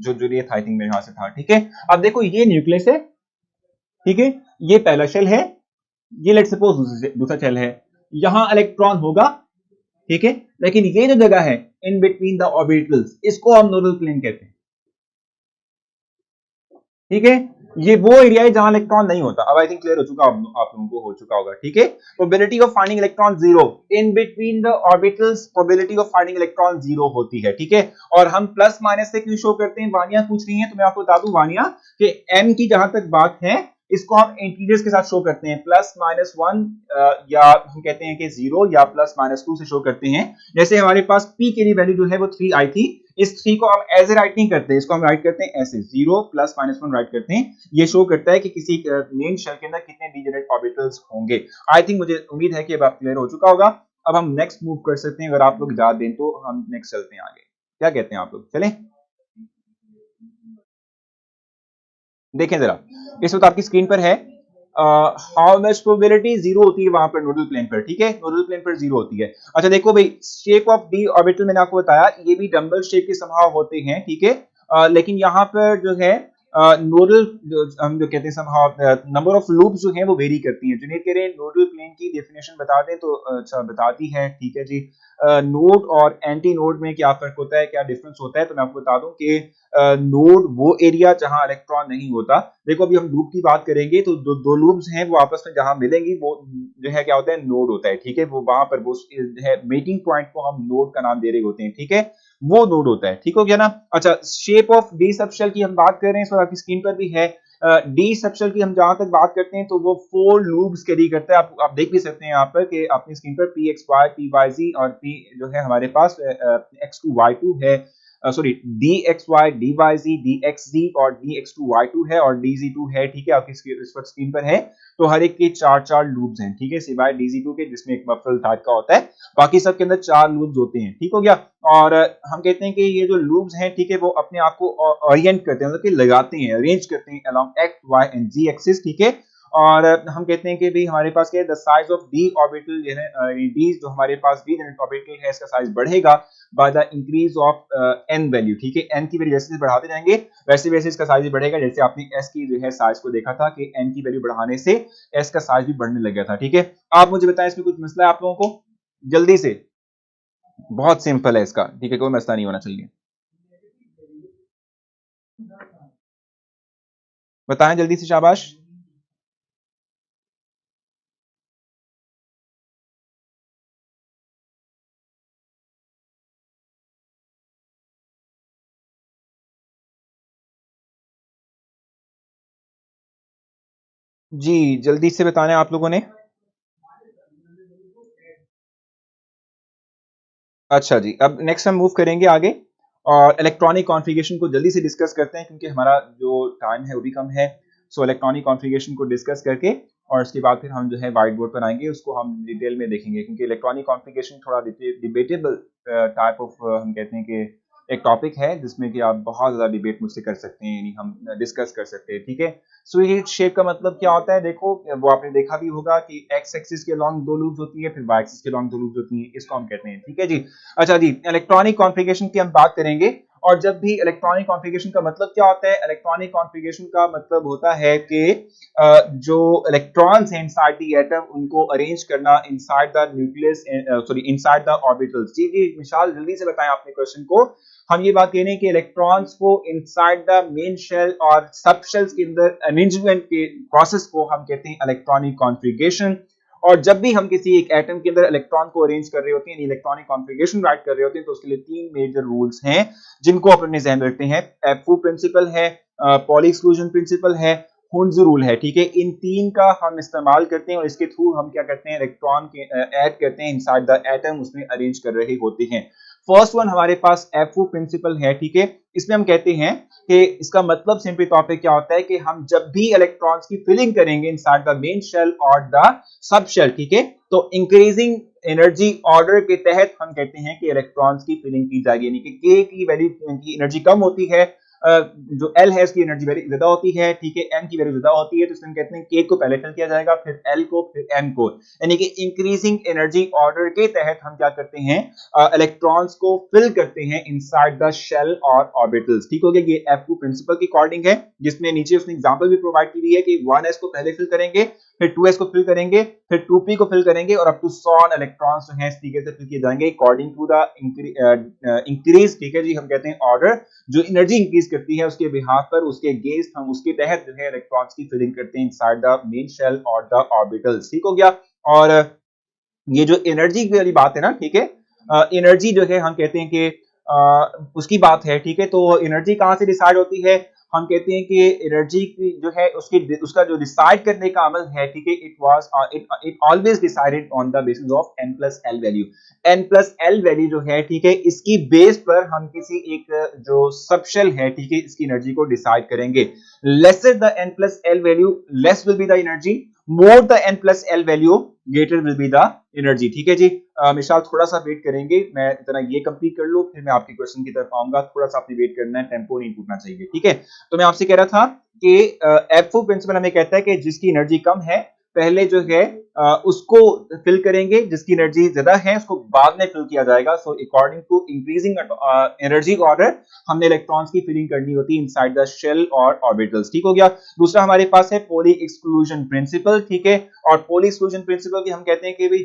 जो ये था आई थिंक मेरे यहां से था। ठीक है। अब देखो ये न्यूक्लियस है, ठीक है, ये पहला शेल है, ये लेट्स सपोज दूसरा शेल है, यहां इलेक्ट्रॉन होगा, ठीक है, लेकिन ये जो जगह है इन बिटवीन द ऑर्बिटल्स इसको हम नोडल प्लेन कहते हैं। ठीक है। ये वो एरिया है जहां इलेक्ट्रॉन नहीं होता। अब आई थिंक क्लियर हो चुका, आप लोगों को हो चुका होगा। ठीक है। Probability of finding electron zero in between the orbitals, probability of finding electron zero होती है। ठीक है। और हम प्लस माइनस से क्यों शो करते हैं? वानिया पूछ रही है तो मैं आपको बता दूं वानिया कि n की जहां तक बात है इसको हम इंटीजर्स के साथ शो करते हैं, प्लस माइनस 1 या हम कहते हैं कि 0 या प्लस माइनस 2 से शो करते हैं। जैसे हमारे पास p के लिए वैल्यू जो है वो 3 आई थी, इस 3 को हम एज ए राइट नहीं करते, इसको हम राइट करते हैं ऐसे 0 प्लस माइनस 1 राइट करते हैं। ये शो करता है कि किसी मेन शेल के अंदर कितने डिजेनेरेट ऑर्बिटल्स होंगे। आई थिंक मुझे उम्मीद है कि अब आप क्लियर हो चुका होगा। अब हम नेक्स्ट मूव कर सकते हैं, अगर आप लोग इजाजत दें तो हम नेक्स्ट चलते हैं आगे। क्या कहते हैं आप लोग? चलें देखें जरा, इस वक्त आपकी स्क्रीन पर है हाउ मच प्रोबेबिलिटी जीरो होती है वहां पर नोडल प्लेन पर। ठीक है। नोडल प्लेन पर जीरो होती है। अच्छा देखो भाई शेप ऑफ डी ऑर्बिटल मैंने आपको बताया ये भी डम्बल शेप के समहाउ होते हैं। ठीक है। लेकिन यहाँ पर जो है नोडल हम जो कहते हैं समहाउ नंबर ऑफ लूप्स जो हैं वो वेरी करती हैं। जुनेद कह रहे हैं नोडल प्लेन की डेफिनेशन बता दें तो अच्छा बताती है। ठीक है जी। नोड और एंटी नोड में क्या फर्क होता है, क्या डिफरेंस होता है? तो मैं आपको बता दूं कि नोड वो एरिया जहां इलेक्ट्रॉन नहीं होता, देखो अभी हम लूप की बात करेंगे तो जो दो लूप्स हैं वो आपस में जहां मिलेंगी वो जो है क्या होता है, नोड होता है, ठीक है। वो वहां पर वो है मीटिंग पॉइंट को हम नोड का नाम दे रहे होते हैं, ठीक है, वो नोड होता है, ठीक हो गया ना। अच्छा, शेप ऑफ डी सबशेल की हम बात कर रहे हैं, सो आपकी स्क्रीन पर भी है। डी सबशेल की हम जहां तक बात करते हैं तो वो 4 लूप्स कैरी करता है। आप देख भी सकते हैं यहाँ पर कि अपनी स्क्रीन पर P X Y, P Y Z और पी जो है हमारे पास एक्स टू वाई टू है, sorry D X Y, D Y Z, D X Z और D X two Y two है और डी जी टू है, ठीक है, आपकी इस वक्त स्क्रीन पर है। तो हर एक के 4 लूप्स हैं, ठीक है, सिवाय डी जी टू के जिसमें एक मफरल टाइप का होता है, बाकी सब के अंदर 4 लूप्स होते हैं, ठीक हो गया। और हम कहते हैं कि ये जो लूप्स हैं, ठीक है, वो अपने आप को ओरिएंट करते हैं, मतलब कि लगाते हैं, अरेंज करते हैं along x y and z axis, ठीक है। और हम कहते हैं कि भाई हमारे पास क्या है, the size of d orbital, d जो हमारे पास डी ऑर्बिटल है, इसका साइज बढ़ेगा by the increase of n value, ठीक है। एन की वैल्यू जैसे बढ़ाते जाएंगे वैसे वैसे इसका साइज भी बढ़ेगा, जैसे आपने एस की जो है साइज को देखा था कि एन की वैल्यू बढ़ाने से एस का साइज भी बढ़ने लग गया था, ठीक है। आप मुझे बताएं इसमें कुछ मसला है आप लोगों को, जल्दी से। बहुत सिंपल है इसका, ठीक है, कोई मसला नहीं होना चाहिए। बताएं जल्दी से, शाबाश। जी जल्दी से बताना है आप लोगों ने। अच्छा जी, अब नेक्स्ट हम मूव करेंगे आगे और इलेक्ट्रॉनिक कॉन्फ़िगरेशन को जल्दी से डिस्कस करते हैं क्योंकि हमारा जो टाइम है वो भी कम है। सो इलेक्ट्रॉनिक कॉन्फ़िगरेशन को डिस्कस करके और उसके बाद फिर हम जो है व्हाइट बोर्ड पर आएंगे, उसको हम डिटेल में देखेंगे क्योंकि इलेक्ट्रॉनिक कॉन्फ़िगरेशन थोड़ा डिबेटेबल टाइप ऑफ हम कहते हैं कि एक टॉपिक है जिसमें कि आप बहुत ज़्यादा डिबेट मुझसे कर सकते हैं, यानी हम डिस्कस कर सकते हैं, ठीक है। स्वीट शेप का मतलब क्या होता है, देखो वो आपने देखा भी होगा कि एक्स एक्सिस के लॉन्ग 2 लूप्स होती है, फिर वाई एक्सिस के लॉन्ग 2 लूप्स होती हैं, इसको हम कहते हैं, ठीक है जी। अच्छा जी, इलेक्ट्रॉनिक कॉन्फ़िगरेशन की हम बात करेंगे और जब भी इलेक्ट्रॉनिक कॉन्फ़िगरेशन का मतलब क्या होता है, इलेक्ट्रॉनिक कॉन्फ़िगरेशन का मतलब होता है कि जो इलेक्ट्रॉन्स हैं इनसाइड द एटम उनको अरेंज करना inside the nucleus, sorry inside the orbitals. जी जी मिसाल जल्दी से बताएं आपने क्वेश्चन को। हम ये बात कह रहे हैं कि इलेक्ट्रॉन्स को इनसाइड द मेन शेल और सब शेल्स के अंदर अरेंजमेंट के प्रोसेस को हम कहते हैं इलेक्ट्रॉनिक कॉन्फ़िगरेशन। और जब भी हम किसी एक एटम के अंदर इलेक्ट्रॉन को अरेंज कर रहे होते हैं, इलेक्ट्रॉनिक कॉन्फ़िगरेशन राइट कर रहे होते हैं, तो उसके लिए 3 मेजर रूल्स हैं जिनको अपने ध्यान रखते हैं। एफओ प्रिंसिपल है, पॉली एक्सक्लूजन प्रिंसिपल है, हुंज रूल है, ठीक है। इन 3 का हम इस्तेमाल करते हैं और इसके थ्रू हम क्या करते हैं, इलेक्ट्रॉन के ऐड करते हैं इनसाइड द एटम, उसमें अरेंज कर रहे होते हैं। फर्स्ट वन हमारे पास एफओ प्रिंसिपल है, ठीक है। इसमें हम कहते हैं कि इसका मतलब सिंपली तौर पे क्या होता है कि हम जब भी इलेक्ट्रॉन्स की फिलिंग करेंगे इनसाइड द मेन शेल और द सब शेल, ठीक है, तो इंक्रीजिंग एनर्जी ऑर्डर के तहत हम कहते हैं कि इलेक्ट्रॉन्स की फिलिंग की जाएगी, यानी कि के की वैल्यू की एनर्जी कम होती है, जो एल है उसकी एनर्जी वैल्यू ज्यादा होती है, ठीक है, एम की वैल्यू ज्यादा होती है, तो इसमें कहते हैं के को पहले फिल किया जाएगा, फिर एल को, फिर एम को, यानी कि इंक्रीजिंग एनर्जी ऑर्डर के तहत हम क्या करते हैं, इलेक्ट्रॉन्स को फिल करते हैं इनसाइड द शेल और ऑर्बिटल्स, ठीक हो गया। ये एफ प्रिंसिपल की अकॉर्डिंग है, जिसमें नीचे उसने एग्जांपल भी प्रोवाइड की हुई है कि 1s को पहले फिल करेंगे, फिर 2s को फिल करेंगे, फिर 2p को फिल करेंगे और अप टू 100 इलेक्ट्रॉन्स जो है इस तरीके से फिल किए जाएंगे अकॉर्डिंग टू द इंक्रीज, ठीक है जी, हम कहते हैं ऑर्डर जो एनर्जी इंक्रीज करती है उसके बिहाफ पर, उसके अगेंस्ट हम उसके तहत जो है इलेक्ट्रॉन्स की फिलिंग करते हैं इनसाइड द मेन शेल और द ऑर्बिटल्स, ठीक हो गया। और ये जो एनर्जी वाली बात है ना, ठीक है, एनर्जी जो है हम कहते हैं कि उसकी बात है, ठीक है। तो एनर्जी कहां से डिसाइड होती है, हम कहते हैं कि एनर्जी की जो है उसकी उसका जो डिसाइड करने का अमल है, ठीक है, it always decided on the basis of n plus L value. n plus L value जो है, ठीक है, इसकी बेस पर हम किसी एक जो सबशेल है, ठीक है, इसकी एनर्जी को डिसाइड करेंगे। Lesser the n plus L value less will be the energy, more the n plus L value greater will be the energy, ठीक है जी। मिसाल थोड़ा सा वेट करेंगे, मैं इतना ये कंप्लीट कर लूं फिर मैं आपके क्वेश्चन की तरफ आऊंगा, थोड़ा सा आपने वेट करना है, टेम्पो नहीं टूटना चाहिए, ठीक है। तो मैं आपसे कह रहा था कि एफओ प्रिंसिपल हमें कहता है कि जिसकी एनर्जी कम है पहले जो है उसको फिल करेंगे, जिसकी एनर्जी ज्यादा है उसको बाद में फिल किया जाएगा। So according to increasing energy order हमने इलेक्ट्रॉन्स की फिलिंग करनी होती है इनसाइड द शेल और ऑर्बिटल्स, ठीक हो गया। दूसरा हमारे पास है पॉली एक्सक्लूजन प्रिंसिपल, ठीक है। और पॉली एक्सक्लूजन प्रिंसिपल की हम कहते हैं कि भाई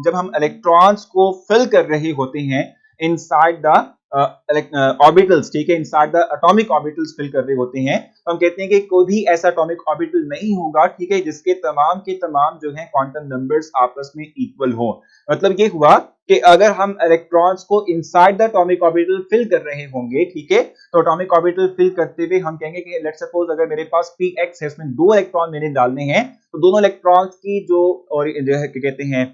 जब हम इलेक्ट्रॉन्स को फिल कर रहे होते हैं इनसाइड द ऑर्बिटल्स, ठीक है, inside the atomic orbitals fill कर रहे होते हैं, तो हम कहते हैं कि कोई भी ऐसा एटॉमिक ऑर्बिटल नहीं होगा, ठीक है, जिसके तमाम के तमाम जो है क्वांटम नंबर्स आपस में इक्वल हो। मतलब ये हुआ कि अगर हम इलेक्ट्रॉन्स को inside the atomic orbital fill कर रहे होंगे, ठीक है, तो एटॉमिक ऑर्बिटल फिल करते हुए हम कहेंगे कि लेट्स सपोज अगर मेरे पास px है, इसमें 2 इलेक्ट्रॉन मैंने डालने हैं, तो दोनों इलेक्ट्रॉन्स की जो है क्या कहते हैं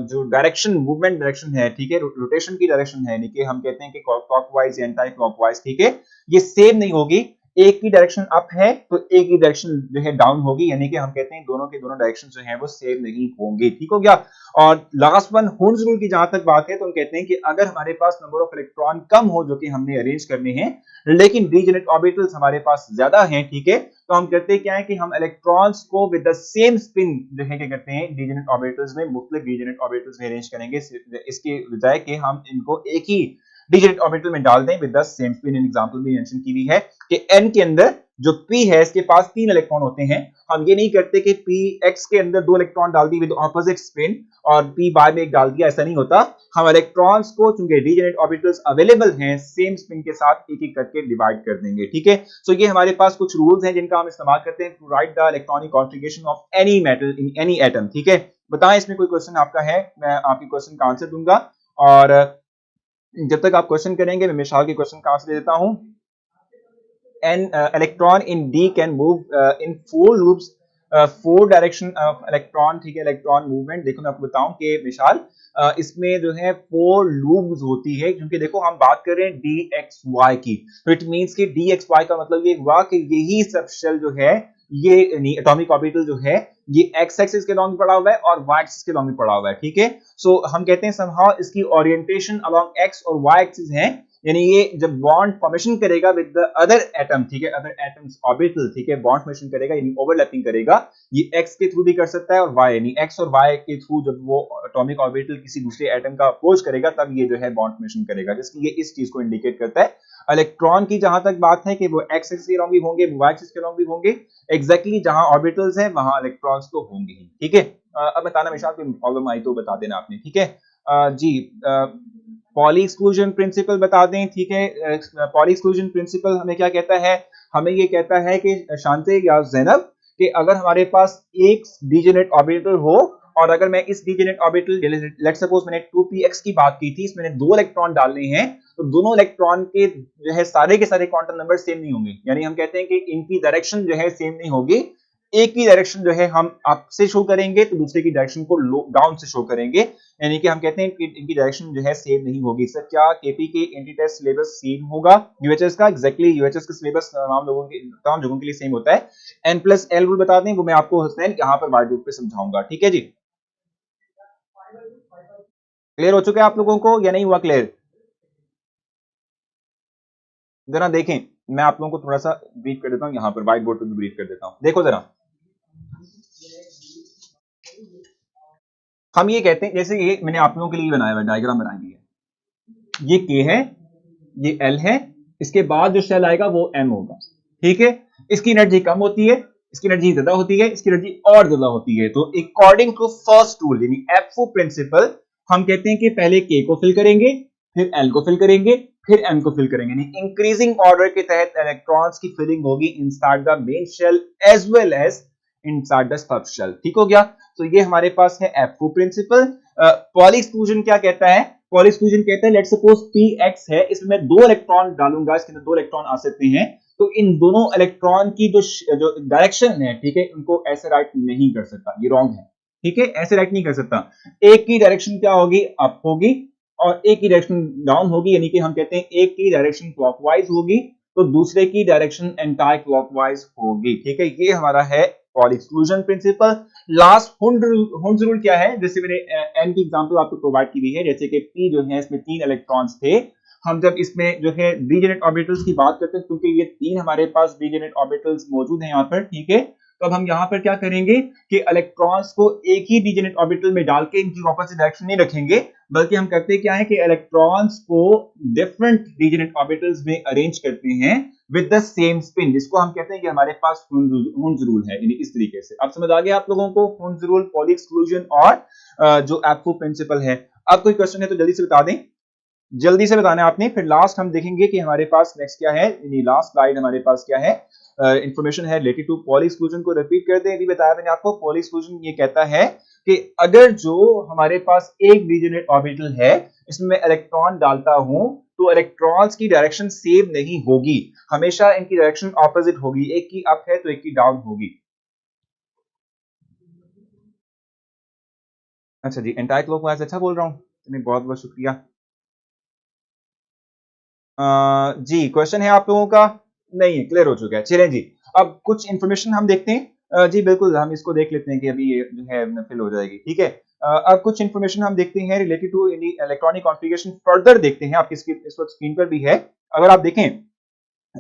जो डायरेक्शन, मूवमेंट डायरेक्शन है, ठीक है, रोटेशन की डायरेक्शन है, यानी कि हम कहते हैं कि क्लॉकवाइज या एंटी क्लॉकवाइज, ठीक है, ये सेम नहीं होगी। एक की डायरेक्शन अप है तो एक की डायरेक्शन जो है डाउन होगी, यानी कि हम कहते हैं दोनों के दोनों डायरेक्शन जो है वो सेम नहीं होंगे, ठीक हो गया। और लास्ट वन हुंड्स रूल की जहां तक बात है, तो हम कहते हैं कि अगर हमारे पास नंबर ऑफ इलेक्ट्रॉन कम हो जो कि हमने अरेंज करने हैं, लेकिन डीजेनेरेट ऑर्बिटल्स हमारे पास ज्यादा हैं, ठीक है, तो हम कहते हैं क्या है कि हम इलेक्ट्रॉन्स को विद द सेम स्पिन जो है क्या करते हैं डीजेनेरेट ऑर्बिटल्स में, मुख्तलिफ डीजेनेरेट ऑर्बिटल्स में अरेंज करेंगे, इसके बजाय कि हम इनको एक ही डिजिट ऑर्बिटल में डाल दें with the same spin. In example में मेंशन की हुई है कि n के अंदर जो p है इसके पास 3 इलेक्ट्रॉन होते हैं। हम ये नहीं करते कि px के अंदर 2 इलेक्ट्रॉन डाल दी विद ऑपोजिट स्पिन और p बाय में एक डाल दिया, ऐसा नहीं होता। हम इलेक्ट्रॉन्स को चूंकि डिजिट ऑर्बिटल्स अवेलेबल हैं सेम स्पिन के साथ एक एक करके डिवाइड कर देंगे, ठीक है। सो ये हमारे पास कुछ रूल्स हैं जिनका हम इस्तेमाल करते हैं to write the electronic configuration of any metal in any atom, ठीक है। बताएं इसमें कोई क्वेश्चन आपका है, मैं आपके क्वेश्चन का आंसर दूंगा, और जब तक आप क्वेश्चन करेंगे मैं मिसाल के क्वेश्चन का आंसर दे देता हूं। An electron in D can move in 4 loops, 4 direction of electron, ठीक है, इलेक्ट्रॉन मूवमेंट। देखो मैं आपको बताऊं कि मिसाल इसमें जो है 4 लूप्स होती है, क्योंकि देखो हम बात कर रहे हैं डी एक्स वाई की, तो इट मींस कि डी एक्स वाई का मतलब ये हुआ कि यही सब शेल जो है, ये एटॉमिक ऑर्बिटल जो है ये एक्स एक्सिस के लॉन्ग पड़ा हुआ है और वाई एक्सिस के लॉन्ग पड़ा हुआ है, ठीक है। सो हम कहते हैं समहाउ इसकी ओरिएंटेशन अलोंग एक्स और वाई एक्सिस है, यानी ये जब बॉन्ड फॉर्मेशन करेगा विद द अदर एटम, ठीक है, अदर एटम्स ऑर्बिटल, ठीक है, बॉन्ड फॉर्मेशन करेगा यानी ओवरलैपिंग करेगा, ये एक्स के थ्रू भी कर सकता है और वाई, यानी एक्स और वाई के थ्रू जब वो एटॉमिक ऑर्बिटल किसी दूसरे एटम का अप्रोच करेगा तब ये जो है बॉन्ड फॉर्मेशन करेगा, जिसकी ये इस चीज को इंडिकेट करता है। इलेक्ट्रॉन की जहां तक बात है कि वो एक्स एक्सिस के लॉन्ग भी होंगे, वाई एक्सिस के लॉन्ग भी होंगे, एग्जैक्टली जहां ऑर्बिटल्स हैं वहां इलेक्ट्रॉन्स तो होंगे ही, ठीक है। अब बताना मिसाल कोई प्रॉब्लम आई तो बता देना आपने, ठीक है। जी पॉली एक्सक्लूजन प्रिंसिपल बता दें, ठीक है। पॉली एक्सक्लूजन प्रिंसिपल हमें क्या कहता है, हमें ये कहता है कि शांति या ज़ैनब कि अगर हमारे पास एक डीजेनेरेट ऑर्बिटल हो और अगर मैं इस डीजेनेरेट ऑर्बिटल, लेट्स सपोज मैंने 2px की बात की थी, इसमें मैंने 2 इलेक्ट्रॉन डालने हैं, तो दोनों इलेक्ट्रॉन के जो है सारे के सारे क्वांटम नंबर सेम नहीं होंगे, यानी हम कहते हैं कि इनकी डायरेक्शन जो है सेम नहीं होगी। एक की डायरेक्शन जो है हम अप से शो करेंगे तो दूसरे की डायरेक्शन को डाउन से शो करेंगे, यानी कि हम कहते हैं कि इनकी डायरेक्शन जो है सेम नहीं होगी। सर क्या केपी के एंटी टेस्ट सिलेबस सेम होगा यूएचएस का? एग्जैक्टली यूएचएस का सिलेबस तमाम लोगों के लिए सेम होता है। n+l रूल बता दें, वो मैं आपको हुसैन यहाँ पर वाइट बोर्ड पे समझाऊंगा, ठीक है जी। क्लियर हो चुका है आप लोगों को या नहीं हुआ क्लियर? जरा देखें, मैं आप लोगों को थोड़ा सा ब्रीफ कर देता हूं, यहाँ पर व्हाइट बोर्ड पर भी ब्रीफ कर देता हूं। देखो जरा, हम ये कहते हैं, जैसे ये मैंने आप लोगों के लिए बनाया हुआ डायग्राम बनाई हुई है, ये K है, ये L है, इसके बाद जो शेल आएगा वो M होगा, ठीक है। इसकी एनर्जी कम होती है, इसकी एनर्जी ज्यादा होती है, इसकी एनर्जी और ज्यादा होती है। तो अकॉर्डिंग टू फर्स्ट रूल यानी FO प्रिंसिपल, हम कहते हैं कि पहले K को फिल करेंगे, फिर L को फिल करेंगे, फिर M को फिल करेंगे, यानी इंक्रीजिंग ऑर्डर के तहत इलेक्ट्रॉन्स की फिलिंग होगी inside the main shell as well as inside the subshell, ठीक हो गया। तो ये हमारे पास है FO प्रिंसिपल। पॉली एक्सक्लूजन क्या कहता है? पॉली एक्सक्लूजन कहता है लेट्स सपोज px है, इसमें मैं 2 इलेक्ट्रॉन डालूंगा, इसके अंदर 2 इलेक्ट्रॉन आ सकते हैं, तो इन दोनों इलेक्ट्रॉन की जो डायरेक्शन है, ठीक है, उनको ऐसे राइट नहीं कर सकता, ये रॉन्ग है, ठीक है, ऐसे राइट नहीं कर सकता। एक की डायरेक्शन क्या होगी? अप होगी, और एक की डायरेक्शन डाउन होगी, यानी कि हम कहते हैं एक की डायरेक्शन क्लॉकवाइज होगी तो दूसरे की डायरेक्शन एंटी क्लॉकवाइज होगी, ठीक है। ये हमारा है poly exclusion principle. Last Hund's rule क्या है? जैसे मैंने एन की एग्जांपल आपको प्रोवाइड की हुई है, जैसे कि पी जो है इसमें 3 इलेक्ट्रॉन्स थे, हम जब इसमें जो है डीजेनेरेट ऑर्बिटल्स की बात करते हैं, क्योंकि ये 3 हमारे पास डीजेनेरेट ऑर्बिटल्स मौजूद हैं यहाँ पर, ठीक है, तो अब हम यहाँ पर क्या करेंगे कि इलेक्ट्रॉन्स को एक ही डीजेनेरेट ऑर्बिटल में डाल के इनकी ऑपोजिट डायरेक्शन नहीं रखेंगे, बल्कि हम करते क्या है कि इलेक्ट्रॉन्स को डिफरेंट डीजेनेरेट ऑर्बिटल्स में अरेंज करते हैं विद द सेम स्पिन, जिसको हम कहते हैं कि हमारे पास हुंड्स रूल है, यानी इस तरीके से। अब समझ आ गया आप लोगों को हुंड्स रूल, पॉली एक्सक्लूजन और जो FO प्रिंसिपल है। अब कोई क्वेश्चन है तो जल्दी से बता दें। जल्दी से बताना है आपने, फिर लास्ट हम देखेंगे कि हमारे पास नेक्स्ट क्या है, लास्ट स्लाइड हमारे पास क्या है, इंफॉर्मेशन है रिलेटेड टू पॉली एक्सक्लूजन को रिपीट कर दें। अभी बताया मैंने आपको, पॉली एक्सक्लूजन ये कहता है कि अगर जो हमारे पास एक डिजेनेट ऑर्बिटल है इसमें मैं इलेक्ट्रॉन डालता हूं तो इलेक्ट्रॉन्स की डायरेक्शन सेम नहीं होगी, हमेशा इनकी डायरेक्शन ऑपोजिट होगी, एक की अप है तो एक की डाउन होगी। अच्छा जी, एंटाई क्लॉकवाइज अच्छा बोल रहा हूँ, बहुत बहुत शुक्रिया। जी क्वेश्चन है आप लोगों का, नहीं है, क्लियर हो चुका है। चलें जी, अब कुछ इंफॉर्मेशन हम देखते हैं। जी बिल्कुल, हम इसको देख लेते हैं कि अभी ये जो है फिल हो जाएगी, ठीक है। अब कुछ इंफॉर्मेशन हम देखते हैं related to electronic configuration, further देखते हैं, आपकी इस वक्त स्क्रीन पर भी है। अगर आप देखें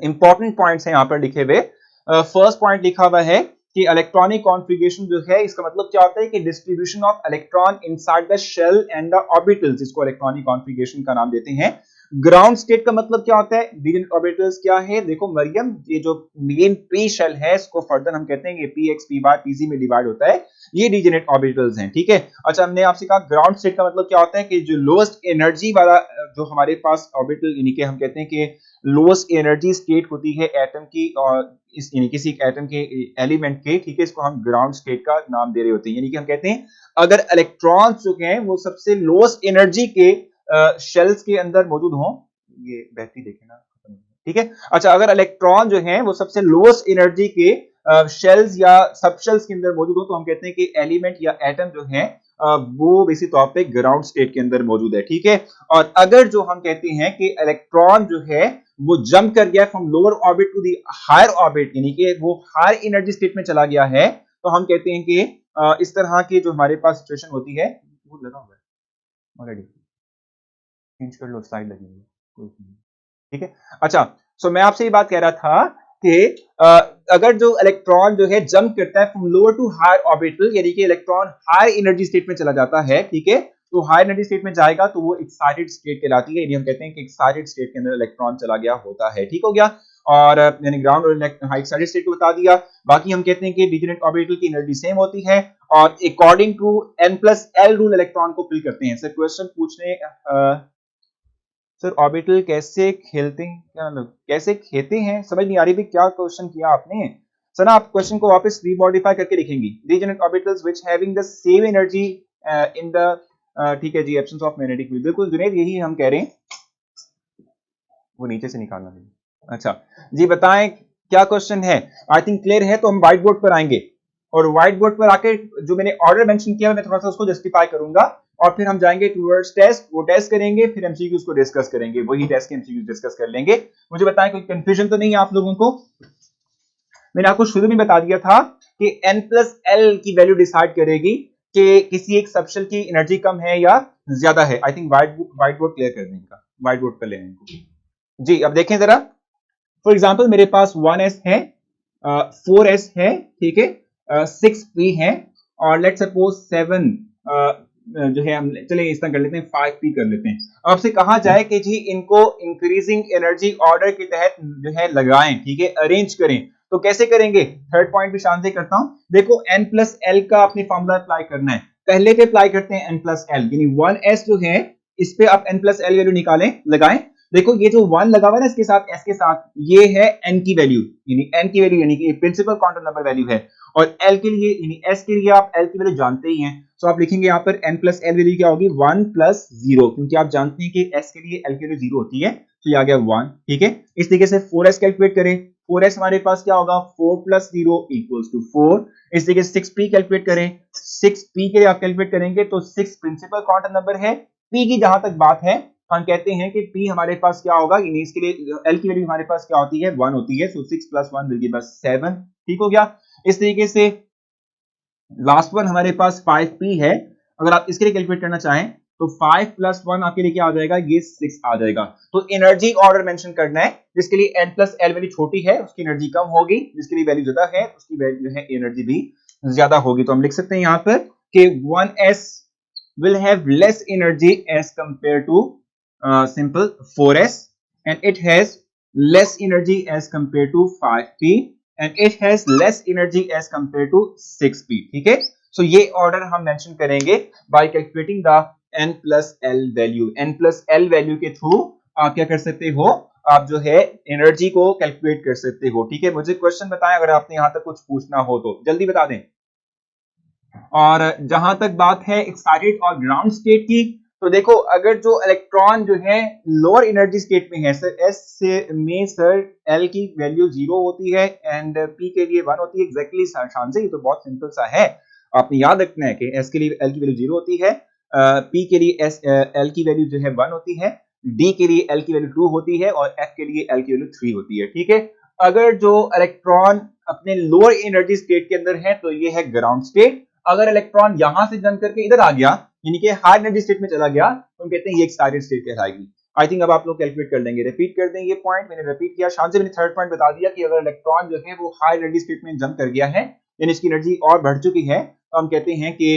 इंपॉर्टेंट पॉइंट्स हैं यहाँ पर लिखे हुए। फर्स्ट पॉइंट लिखा हुआ है कि इलेक्ट्रॉनिक कॉन्फ़िगरेशन जो है इसका मतलब क्या होता है कि distribution of electron inside the shell and the orbitals, इसको इलेक्ट्रॉनिक कॉन्फ़िगरेशन का नाम देते हैं। ग्राउंड स्टेट का मतलब क्या होता है, डिजेनेट ऑर्बिटल्स क्या है, देखो मरियम, ये जो मेन पी शेल है इसको फर्दर हम कहते हैं कि p x p y p z में डिवाइड होता है, ये डिजेनेट ऑर्बिटल्स हैं, ठीक है। अच्छा, हमने आपसे कहा ग्राउंड स्टेट का मतलब क्या होता है कि जो लोएस्ट एनर्जी वाला जो हमारे पास ऑर्बिटल, यानी कि हम कहते हैं कि लोएस्ट एनर्जी स्टेट होती है एटम की, और इस यानी किसी एटम के एलिमेंट के, ठीक है, इसको हम ग्राउंड स्टेट का नाम दे रहे होते हैं। यानी कि हम कहते हैं अगर इलेक्ट्रॉन्स जो हैं वो सबसे लोएस्ट एनर्जी के शेल्स के अंदर मौजूद हों, ये बैटरी देखें ना, ठीक है। अच्छा, अगर इलेक्ट्रॉन जो हैं वो सबसे लोएस्ट एनर्जी के शेल्स या सबशेल्स के अंदर मौजूद हो तो हम कहते हैं कि एलिमेंट या एटम जो है वो बेसिक तौर पे ग्राउंड स्टेट के अंदर मौजूद है, ठीक है। और अगर जो हम कहते हैं कि इलेक्ट्रॉन जो है वो जंप कर गया from lower orbit to the higher orbit, यानी कि वो हायर एनर्जी स्टेट में चला गया है, तो हम कहते हैं कि इस तरह की जो हमारे पास सिचुएशन होती है, वो लगा हुआ है ऑलरेडी, चेंज कर लो, स्लाइड लगी हुई है, ठीक है। अच्छा, सो मैं आपसे ये बात कह रहा था कि अगर जो इलेक्ट्रॉन जो है जंप करता है from lower to higher orbital, यानी कि इलेक्ट्रॉन हायर एनर्जी स्टेट में चला जाता है, ठीक है, तो हायर एनर्जी स्टेट में जाएगा तो वो एक्साइटेड स्टेट कहलाती है, यानी हम कहते हैं कि एक्साइटेड स्टेट के अंदर इलेक्ट्रॉन चला गया होता है, ठीक हो गया। और यानी ग्राउंड और एक्साइटेड स्टेट को बता दिया। बाकी हम कहते हैं कि डिजेनेट ऑर्बिटल की एनर्जी सेम होती है और according to n+l rule electron को फिल करते हैं। सर क्वेश्चन पूछने सर ऑर्बिटल कैसे खेलते हैं, क्या मतलब कैसे खेते हैं, समझ नहीं आ रही भी क्या क्वेश्चन किया आपने। सर ना आप क्वेश्चन को वापस रीमॉडिफाई करके लिखेंगी, degenerate orbitals which having the same energy in the, ठीक है जी, एब्सेंस ऑफ मैग्नेटिक फील्ड, बिल्कुल जुनैद यही हम कह रहे हैं, वो नीचे से निकालना है। अच्छा जी, बताएं क्या क्वेश्चन है, आई थिंक क्लियर है, तो हम व्हाइट बोर्ड पर आएंगे और व्हाइट बोर्ड पर आके जो मैंने ऑर्डर मेंशन किया मैं थोड़ा सा उसको जस्टिफाई करूंगा और फिर हम जाएंगे टूवर्ड्स टेस्ट, वो टेस्ट करेंगे, फिर एमसीक्यूज को डिस्कस करेंगे, वही टेस्ट के एमसीक्यूज डिस्कस कर लेंगे। मुझे बताएं कोई कंफ्यूजन तो नहीं है आप लोगों को। मैंने आपको शुरू में बता दिया था कि n+l की वैल्यू डिसाइड करेगी कि किसी एक सबशेल की एनर्जी कम है या ज्यादा है। I think white board clear कर दें, इनका व्हाइट बोर्ड कर लें इनको जी। अब देखें जरा, फॉर एग्जांपल मेरे पास 1s है, 4s है, ठीक है, 6p है और लेट्स सपोज 7 जो है, हम चले इस तरह कर लेते हैं, 5p कर लेते हैं। अब आपसे कहा जाए कि जी इनको इंक्रीजिंग एनर्जी ऑर्डर के तहत जो है लगाएं, ठीक है, अरेंज करें, तो कैसे करेंगे। थर्ड पॉइंट भी शान से करता हूं, देखो n+l का आपने फॉर्मूला अप्लाई करना है, पहले पे अप्लाई करते हैं n+l, यानी 1s जो है इस पे आप n+l वैल्यू निकालें, लगाएं। देखो ये जो 1 लगा हुआ है ना इसके साथ, s के साथ, ये है n की वैल्यू, यानी n की वैल्यू यानी कि प्रिंसिपल क्वांटम नंबर वैल्यू है, और l के लिए यानी s के लिए आप l की वैल्यू जानते ही हैं, तो आप लिखेंगे यहाँ पर n+l वैल्यू क्या होगी 1+0, क्योंकि आप जानते हैं कि s के लिए l की वैल्यू 0 होती है, तो ये आ गया 1, ठीक है। इस तरीके से 4s कैलकुलेट करें, 4s हमारे पास क्या होगा 4+0 = 4। इस तरीके से 6p कैलकुलेट करें, 6p के लिए आप कैलकुलेट करेंगे तो 6 प्रिंसिपल क्वांटम नंबर है। p की जहां तक बात है हम कहते हैं कि p हमारे पास क्या होगा, यानी इसके लिए l की वैल्यू हमारे पास क्या होती है 1 होती है, सो 6 + 1 विल गिव अस 7, ठीक हो गया। इस तरीके से लास्ट वन हमारे पास 5p है, अगर आप इसके लिए कैलकुलेट करना चाहें तो 5 + 1 आपके लिए क्या आ जाएगा, ये 6 आ जाएगा। तो एनर्जी ऑर्डर मेंशन करना है, जिसके लिए n+l वैल्यू छोटी है उसकी एनर्जी कम होगी, जिसके लिए वैल्यू ज्यादा है उसकी वैल्यू है एनर्जी भी ज्यादा होगी। तो हम लिख सकते हैं यहाँ पर कि 1s will have less energy as compared to simple 4s, and it has less energy as compared to 5p, and it has less energy as compared to 6p, ठीक है। सो ये ऑर्डर हम मेंशन करेंगे bye calculating the n plus L value, n plus L value के थ्रू आप क्या कर सकते हो, आप जो है एनर्जी को कैलकुलेट कर सकते हो। ठीक है, मुझे क्वेश्चन बताएं अगर आपने यहां तक कुछ पूछना हो तो जल्दी बता दें। और जहां तक बात है एक्साइटेड और ग्राउंड स्टेट की, तो देखो अगर जो इलेक्ट्रॉन जो है लोअर एनर्जी स्टेट में है सर, एस से में सर एल की वैल्यू 0 होती है एंड पी के लिए 1 होती है। एग्जैक्टली शान से, ये तो बहुत सिंपल सा है, आपने याद रखना है कि एस के लिए एल की वैल्यू 0 होती है, पी के लिए एस एल की वैल्यू जो है 1 होती है, डी के लिए एल की वैल्यू 2 होती है और एफ के लिए एल की वैल्यू 3 होती है। ठीक है, अगर जो इलेक्ट्रॉन अपने लोअर एनर्जी स्टेट के अंदर है तो ये है ग्राउंड स्टेट। अगर इलेक्ट्रॉन यहां से जंप करके इधर आ गया यानी कि हाई एनर्जी स्टेट में चला गया तो हम कहते हैं ये एक्साइटेड स्टेट कहलाएगी। आई थिंक अब आप लोग कैलकुलेट कर लेंगे, रिपीट कर दें ये पॉइंट, मैंने रिपीट किया, शान से मैंने थर्ड पॉइंट बता दिया कि अगर इलेक्ट्रॉन जो है वो हाई एनर्जी स्टेट में जंप कर गया है यानी इसकी एनर्जी और बढ़ चुकी है तो हम कहते हैं कि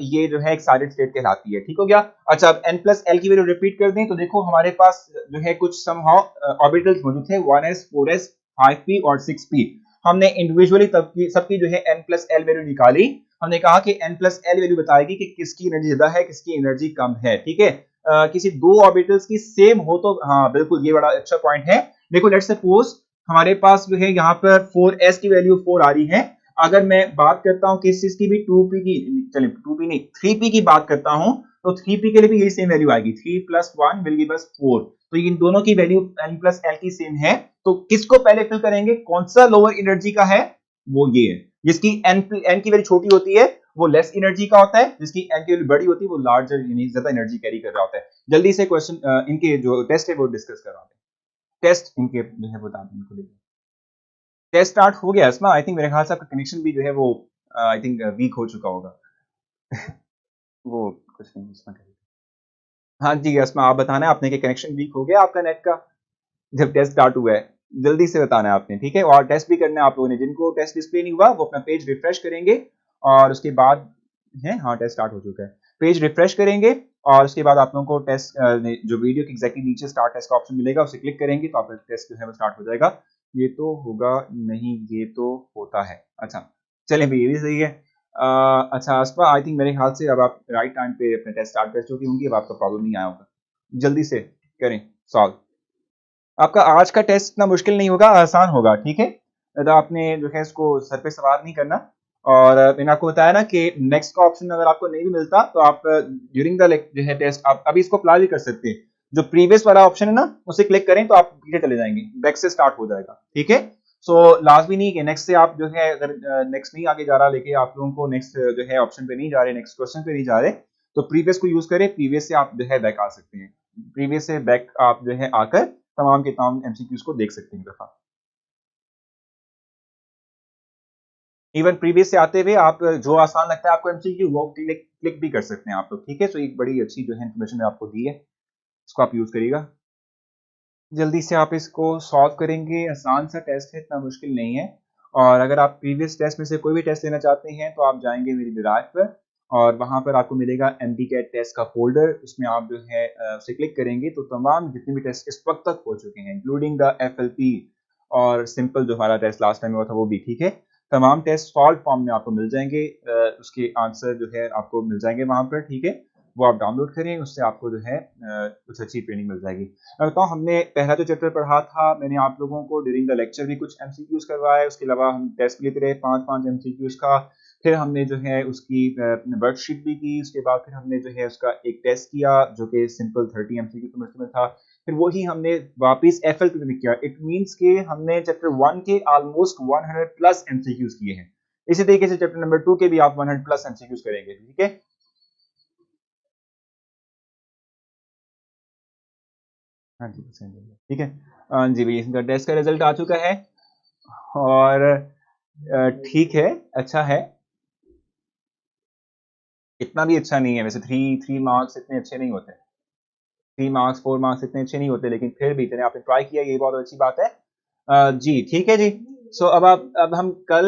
ये जो है एक्साइटेड स्टेट कहलाती है। ठीक हो गया। अच्छा, अब n प्लस एल की वैल्यू रिपीट कर दें तो देखो हमारे पास जो है कुछ समहाउ ऑर्बिटल्स मौजूद थे 1s 4s 5p और 6p। हमने इंडिविजुअली सबकी जो है n प्लस एल वैल्यू निकाली। हमने कहा कि n प्लस एल वैल्यू बताएगी कि किसकी एनर्जी ज्यादा है किसकी एनर्जी कम है। ठीक है, किसी दो ऑर्बिटल्स की सेम हो तो हाँ बिल्कुल ये बड़ा अच्छा पॉइंट है। देखो लेट्स सपोज हमारे पास जो है यहाँ पर 4s की वैल्यू 4 आ रही है, अगर मैं बात करता हूँ किस चीज की भी 2p की, चलिए 2p नहीं 3p की बात करता हूँ तो 3p के लिए भी यही सेम वैल्यू आएगी, 3 प्लस 1 विल गिव अस 4। तो इन दोनों की वैल्यू n प्लस एल की सेम है, तो किसको पहले फिल करेंगे, कौन सा लोअर एनर्जी का है, वो ये है जिसकी n की वैल्यू छोटी होती है वो लेस एनर्जी का होता है, जिसकी n की वैल्यू बड़ी होती है वो लार्जर यानी ज्यादा एनर्जी कैरी कर रहा होता है। जल्दी से क्वेश्चन इनके जो टेस्ट है वो डिस्कस करा दें, टेस्ट इनके जो है बता दें इनको। टेस्ट स्टार्ट हो गया इसमें, आई थिंक मेरे ख्याल से आपका कनेक्शन भी जो है वो आई थिंक वीक हो चुका होगा। वो कुछ नहीं इसमें करेगा। हाँ जी इसमें आप बताना है आपने कि कनेक्शन वीक हो गया आपका नेट का जब टेस्ट स्टार्ट हुआ है, जल्दी से बताना है आपने। ठीक है, और टेस्ट भी करना है आप लोगों ने, जिनको टेस्ट डिस्प्ले नहीं हुआ वो अपना पेज रिफ्रेश करेंगे और उसके बाद है, हाँ टेस्ट स्टार्ट हो चुका है, पेज रिफ्रेश करेंगे और उसके बाद आप लोगों को टेस्ट जो वीडियो के एग्जैक्टली नीचे स्टार्ट टेस्ट का ऑप्शन मिलेगा उसे क्लिक करेंगे तो आपका टेस्ट जो है वो स्टार्ट हो जाएगा। ये तो होगा नहीं, ये तो होता है। अच्छा चलें भाई ये भी सही है। अच्छा आसपा आई थिंक मेरे ख्याल से अब आप राइट टाइम पे अपने टेस्ट स्टार्ट कर चुकी होंगी, अब आपका प्रॉब्लम नहीं आया होगा, जल्दी से करें सॉल्व। आपका आज का टेस्ट इतना मुश्किल नहीं होगा, आसान होगा। ठीक है, तो आपने जो है इसको सर पे सवार नहीं करना। और मैंने आपको बताया ना कि नेक्स्ट का ऑप्शन अगर आपको नहीं भी मिलता तो आप ड्यूरिंग द जो है टेस्ट आप अभी इसको अप्लाई भी कर सकते हैं। जो प्रीवियस वाला ऑप्शन है ना उसे क्लिक करें तो आप पीछे चले जाएंगे, बैक से स्टार्ट हो जाएगा। ठीक है, सो लाजमी नहीं कि नेक्स्ट से आप जो है अगर नेक्स्ट नहीं आगे जा रहा लेके आप लोगों को नेक्स्ट जो है ऑप्शन पे नहीं जा रहे, नेक्स्ट क्वेश्चन पे नहीं जा रहे, तो प्रीवियस को यूज करें, प्रीवियस से आप जो है बैक आ सकते हैं, प्रीवियस से बैक आप जो है आकर तमाम के तमाम एमसीक्यूज को देख सकते हैं दफा। इवन प्रीवियस से आते हुए आप जो आसान लगता है आपको एमसीक्यू वो क्लिक भी कर सकते हैं आप लोग। ठीक है, सो एक बड़ी अच्छी जो है इन्फॉर्मेशन मैंने आपको दी है, इसको आप यूज करिएगा। जल्दी से आप इसको सॉल्व करेंगे, आसान सा टेस्ट है, इतना मुश्किल नहीं है। और अगर आप प्रीवियस टेस्ट में से कोई भी टेस्ट लेना चाहते हैं तो आप जाएंगे मेरी ड्राइव पर और वहां पर आपको मिलेगा MDCAT टेस्ट का फोल्डर, उसमें आप जो है उसे क्लिक करेंगे तो तमाम जितने भी टेस्ट इस वक्त तक हो चुके हैं इंक्लूडिंग द FLP और सिंपल जो हमारा टेस्ट लास्ट टाइम हुआ था वो भी, ठीक है, तमाम टेस्ट सॉल्व फॉर्म में आपको मिल जाएंगे, उसके आंसर जो है आपको मिल जाएंगे वहां पर। ठीक है, वो आप डाउनलोड करें, उससे आपको जो है कुछ अच्छी ट्रेनिंग मिल जाएगी। मैं बताऊँ हमने पहला जो चैप्टर पढ़ा था मैंने आप लोगों को ड्यूरिंग द लेक्चर भी कुछ MCQs करवाया, उसके अलावा हम टेस्ट लेते रहे 5-5 MCQs का, फिर हमने जो है उसकी वर्कशीट भी की, उसके बाद फिर हमने जो है उसका एक टेस्ट किया जो कि सिंपल 30 MCQ पर मुश्तमिल था, फिर वही हमने वापस FLP में किया। इट मींस के हमने चैप्टर 1 के ऑलमोस्ट 100 प्लस MCQs किए हैं। इसी तरीके से चैप्टर नंबर 2 के भी आप 100 प्लस MCQs करेंगे। ठीक है, हाँ जी ठीक है, हाँ जी भाई इसका टेस्ट का रिजल्ट आ चुका है और ठीक है, अच्छा है, इतना भी अच्छा नहीं है वैसे, 3 मार्क्स इतने अच्छे नहीं होते, 3 मार्क्स 4 मार्क्स इतने अच्छे नहीं होते, लेकिन फिर भी चलिए आपने ट्राई किया, ये बहुत अच्छी बात है। जी ठीक है जी। सो अब हम कल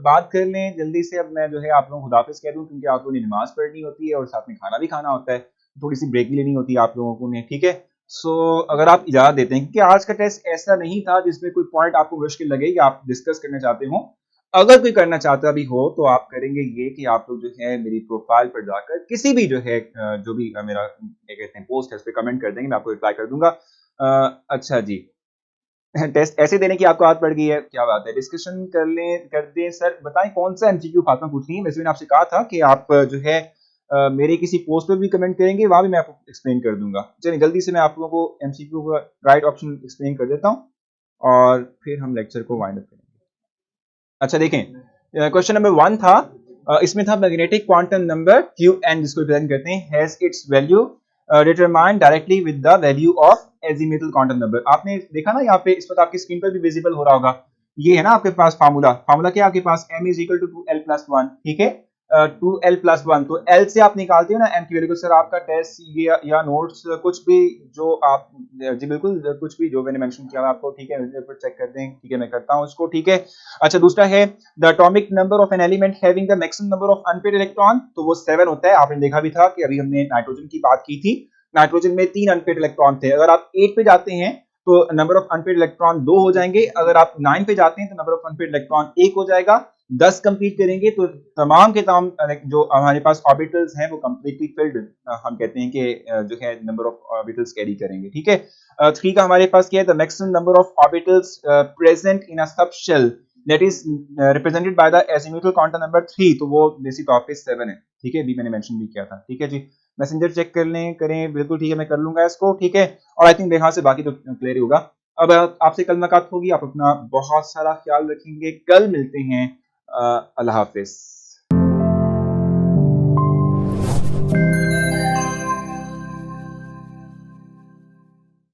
बात कर लें जल्दी से। अब मैं जो है आप लोगों को खुदाफिज कह दूं क्योंकि आप लोगों ने नमाज पढ़नी होती है और साथ में खाना भी खाना होता है, थोड़ी सी ब्रेक भी लेनी होती है आप लोगों को ने। ठीक है, सो अगर आप इजाजत देते हैं, क्योंकि आज का टेस्ट ऐसा नहीं था जिसमें कोई पॉइंट आपको मुश्किल लगे या आप डिस्कस करना चाहते हो, अगर कोई करना चाहता भी हो तो आप करेंगे ये कि आप लोग जो है मेरी प्रोफाइल पर जाकर किसी भी जो है जो भी मेरा क्या कहते हैं पोस्ट है उस पर कमेंट कर देंगे, मैं आपको रिप्लाई कर दूंगा। अच्छा जी, टेस्ट ऐसे देने की आपको आदत पड़ गई है, क्या बात है। डिस्कशन कर दें सर, बताएं कौन सा एमसीक्यू फातिमा पूछ रही है। वैसे मैंने आपसे कहा था कि आप जो है मेरे किसी पोस्ट पर भी कमेंट करेंगे, वहां भी मैं आपको एक्सप्लेन कर दूंगा। चलिए जल्दी से मैं आप लोगों को एमसीक्यू का राइट ऑप्शन एक्सप्लेन कर देता हूँ और फिर हम लेक्चर को वाइंड अप करेंगे। अच्छा देखें, क्वेश्चन नंबर 1 था, इसमें था magnetic quantum number Q N, जिसको रिप्रेजेंट करते हैं has its value determined directly with the value of azimuthal quantum number. आपने देखा ना यहाँ पे, इस वक्त आपकी स्क्रीन पर भी विजिबल हो रहा होगा। ये है ना आपके पास फार्मूला, फार्मूला क्या है आपके पास, m is equal to 2l+1, ठीक है। 2l+1, तो l से आप निकालते हो ना m की वैल्यू को। सर आपका टेस्ट या नोट्स कुछ भी जो आप, जी बिल्कुल कुछ भी जो मैंने मेंशन किया आपको, ठीक है, चेक कर दें, ठीक है, मैं करता हूं उसको, ठीक है। अच्छा दूसरा है the atomic number of an element having the maximum number of unpaired electron, तो वो 7 होता है। आपने देखा भी था कि अभी हमने नाइट्रोजन की बात की थी, नाइट्रोजन में 3 अनपेयर्ड इलेक्ट्रॉन थे। अगर आप 8 पे जाते हैं तो नंबर ऑफ अनपेयर्ड इलेक्ट्रॉन 2 हो जाएंगे। अगर आप 9 पे जाते हैं तो नंबर ऑफ अनपेयर्ड इलेक्ट्रॉन 1 हो जाएगा। 10 कंप्लीट करेंगे तो तमाम के तमाम जो हमारे पास ऑर्बिटल्स हैं वो कंप्लीटली फिल्ड, हम कहते हैं कि जो है नंबर ऑफ ऑर्बिटल्स कैरी करेंगे, ठीक है। 3 का हमारे पास क्या है, the maximum number of orbitals present in a sub shell that is represented by the azimuthal quantum number 3, तो वो बेसिक तौर पे 7 है, ठीक है, अभी मैंने मेंशन भी किया था, ठीक है जी। मैसेंजर चेक कर लें, करें, बिल्कुल ठीक है, मैं कर लूंगा इसको, ठीक है। और आई थिंक देखा से बाकी तो क्लियर ही होगा। अब आपसे कल मुलाकात होगी, आप अपना बहुत सारा ख्याल रखेंगे, कल मिलते हैं, अल्लाह हाफिज।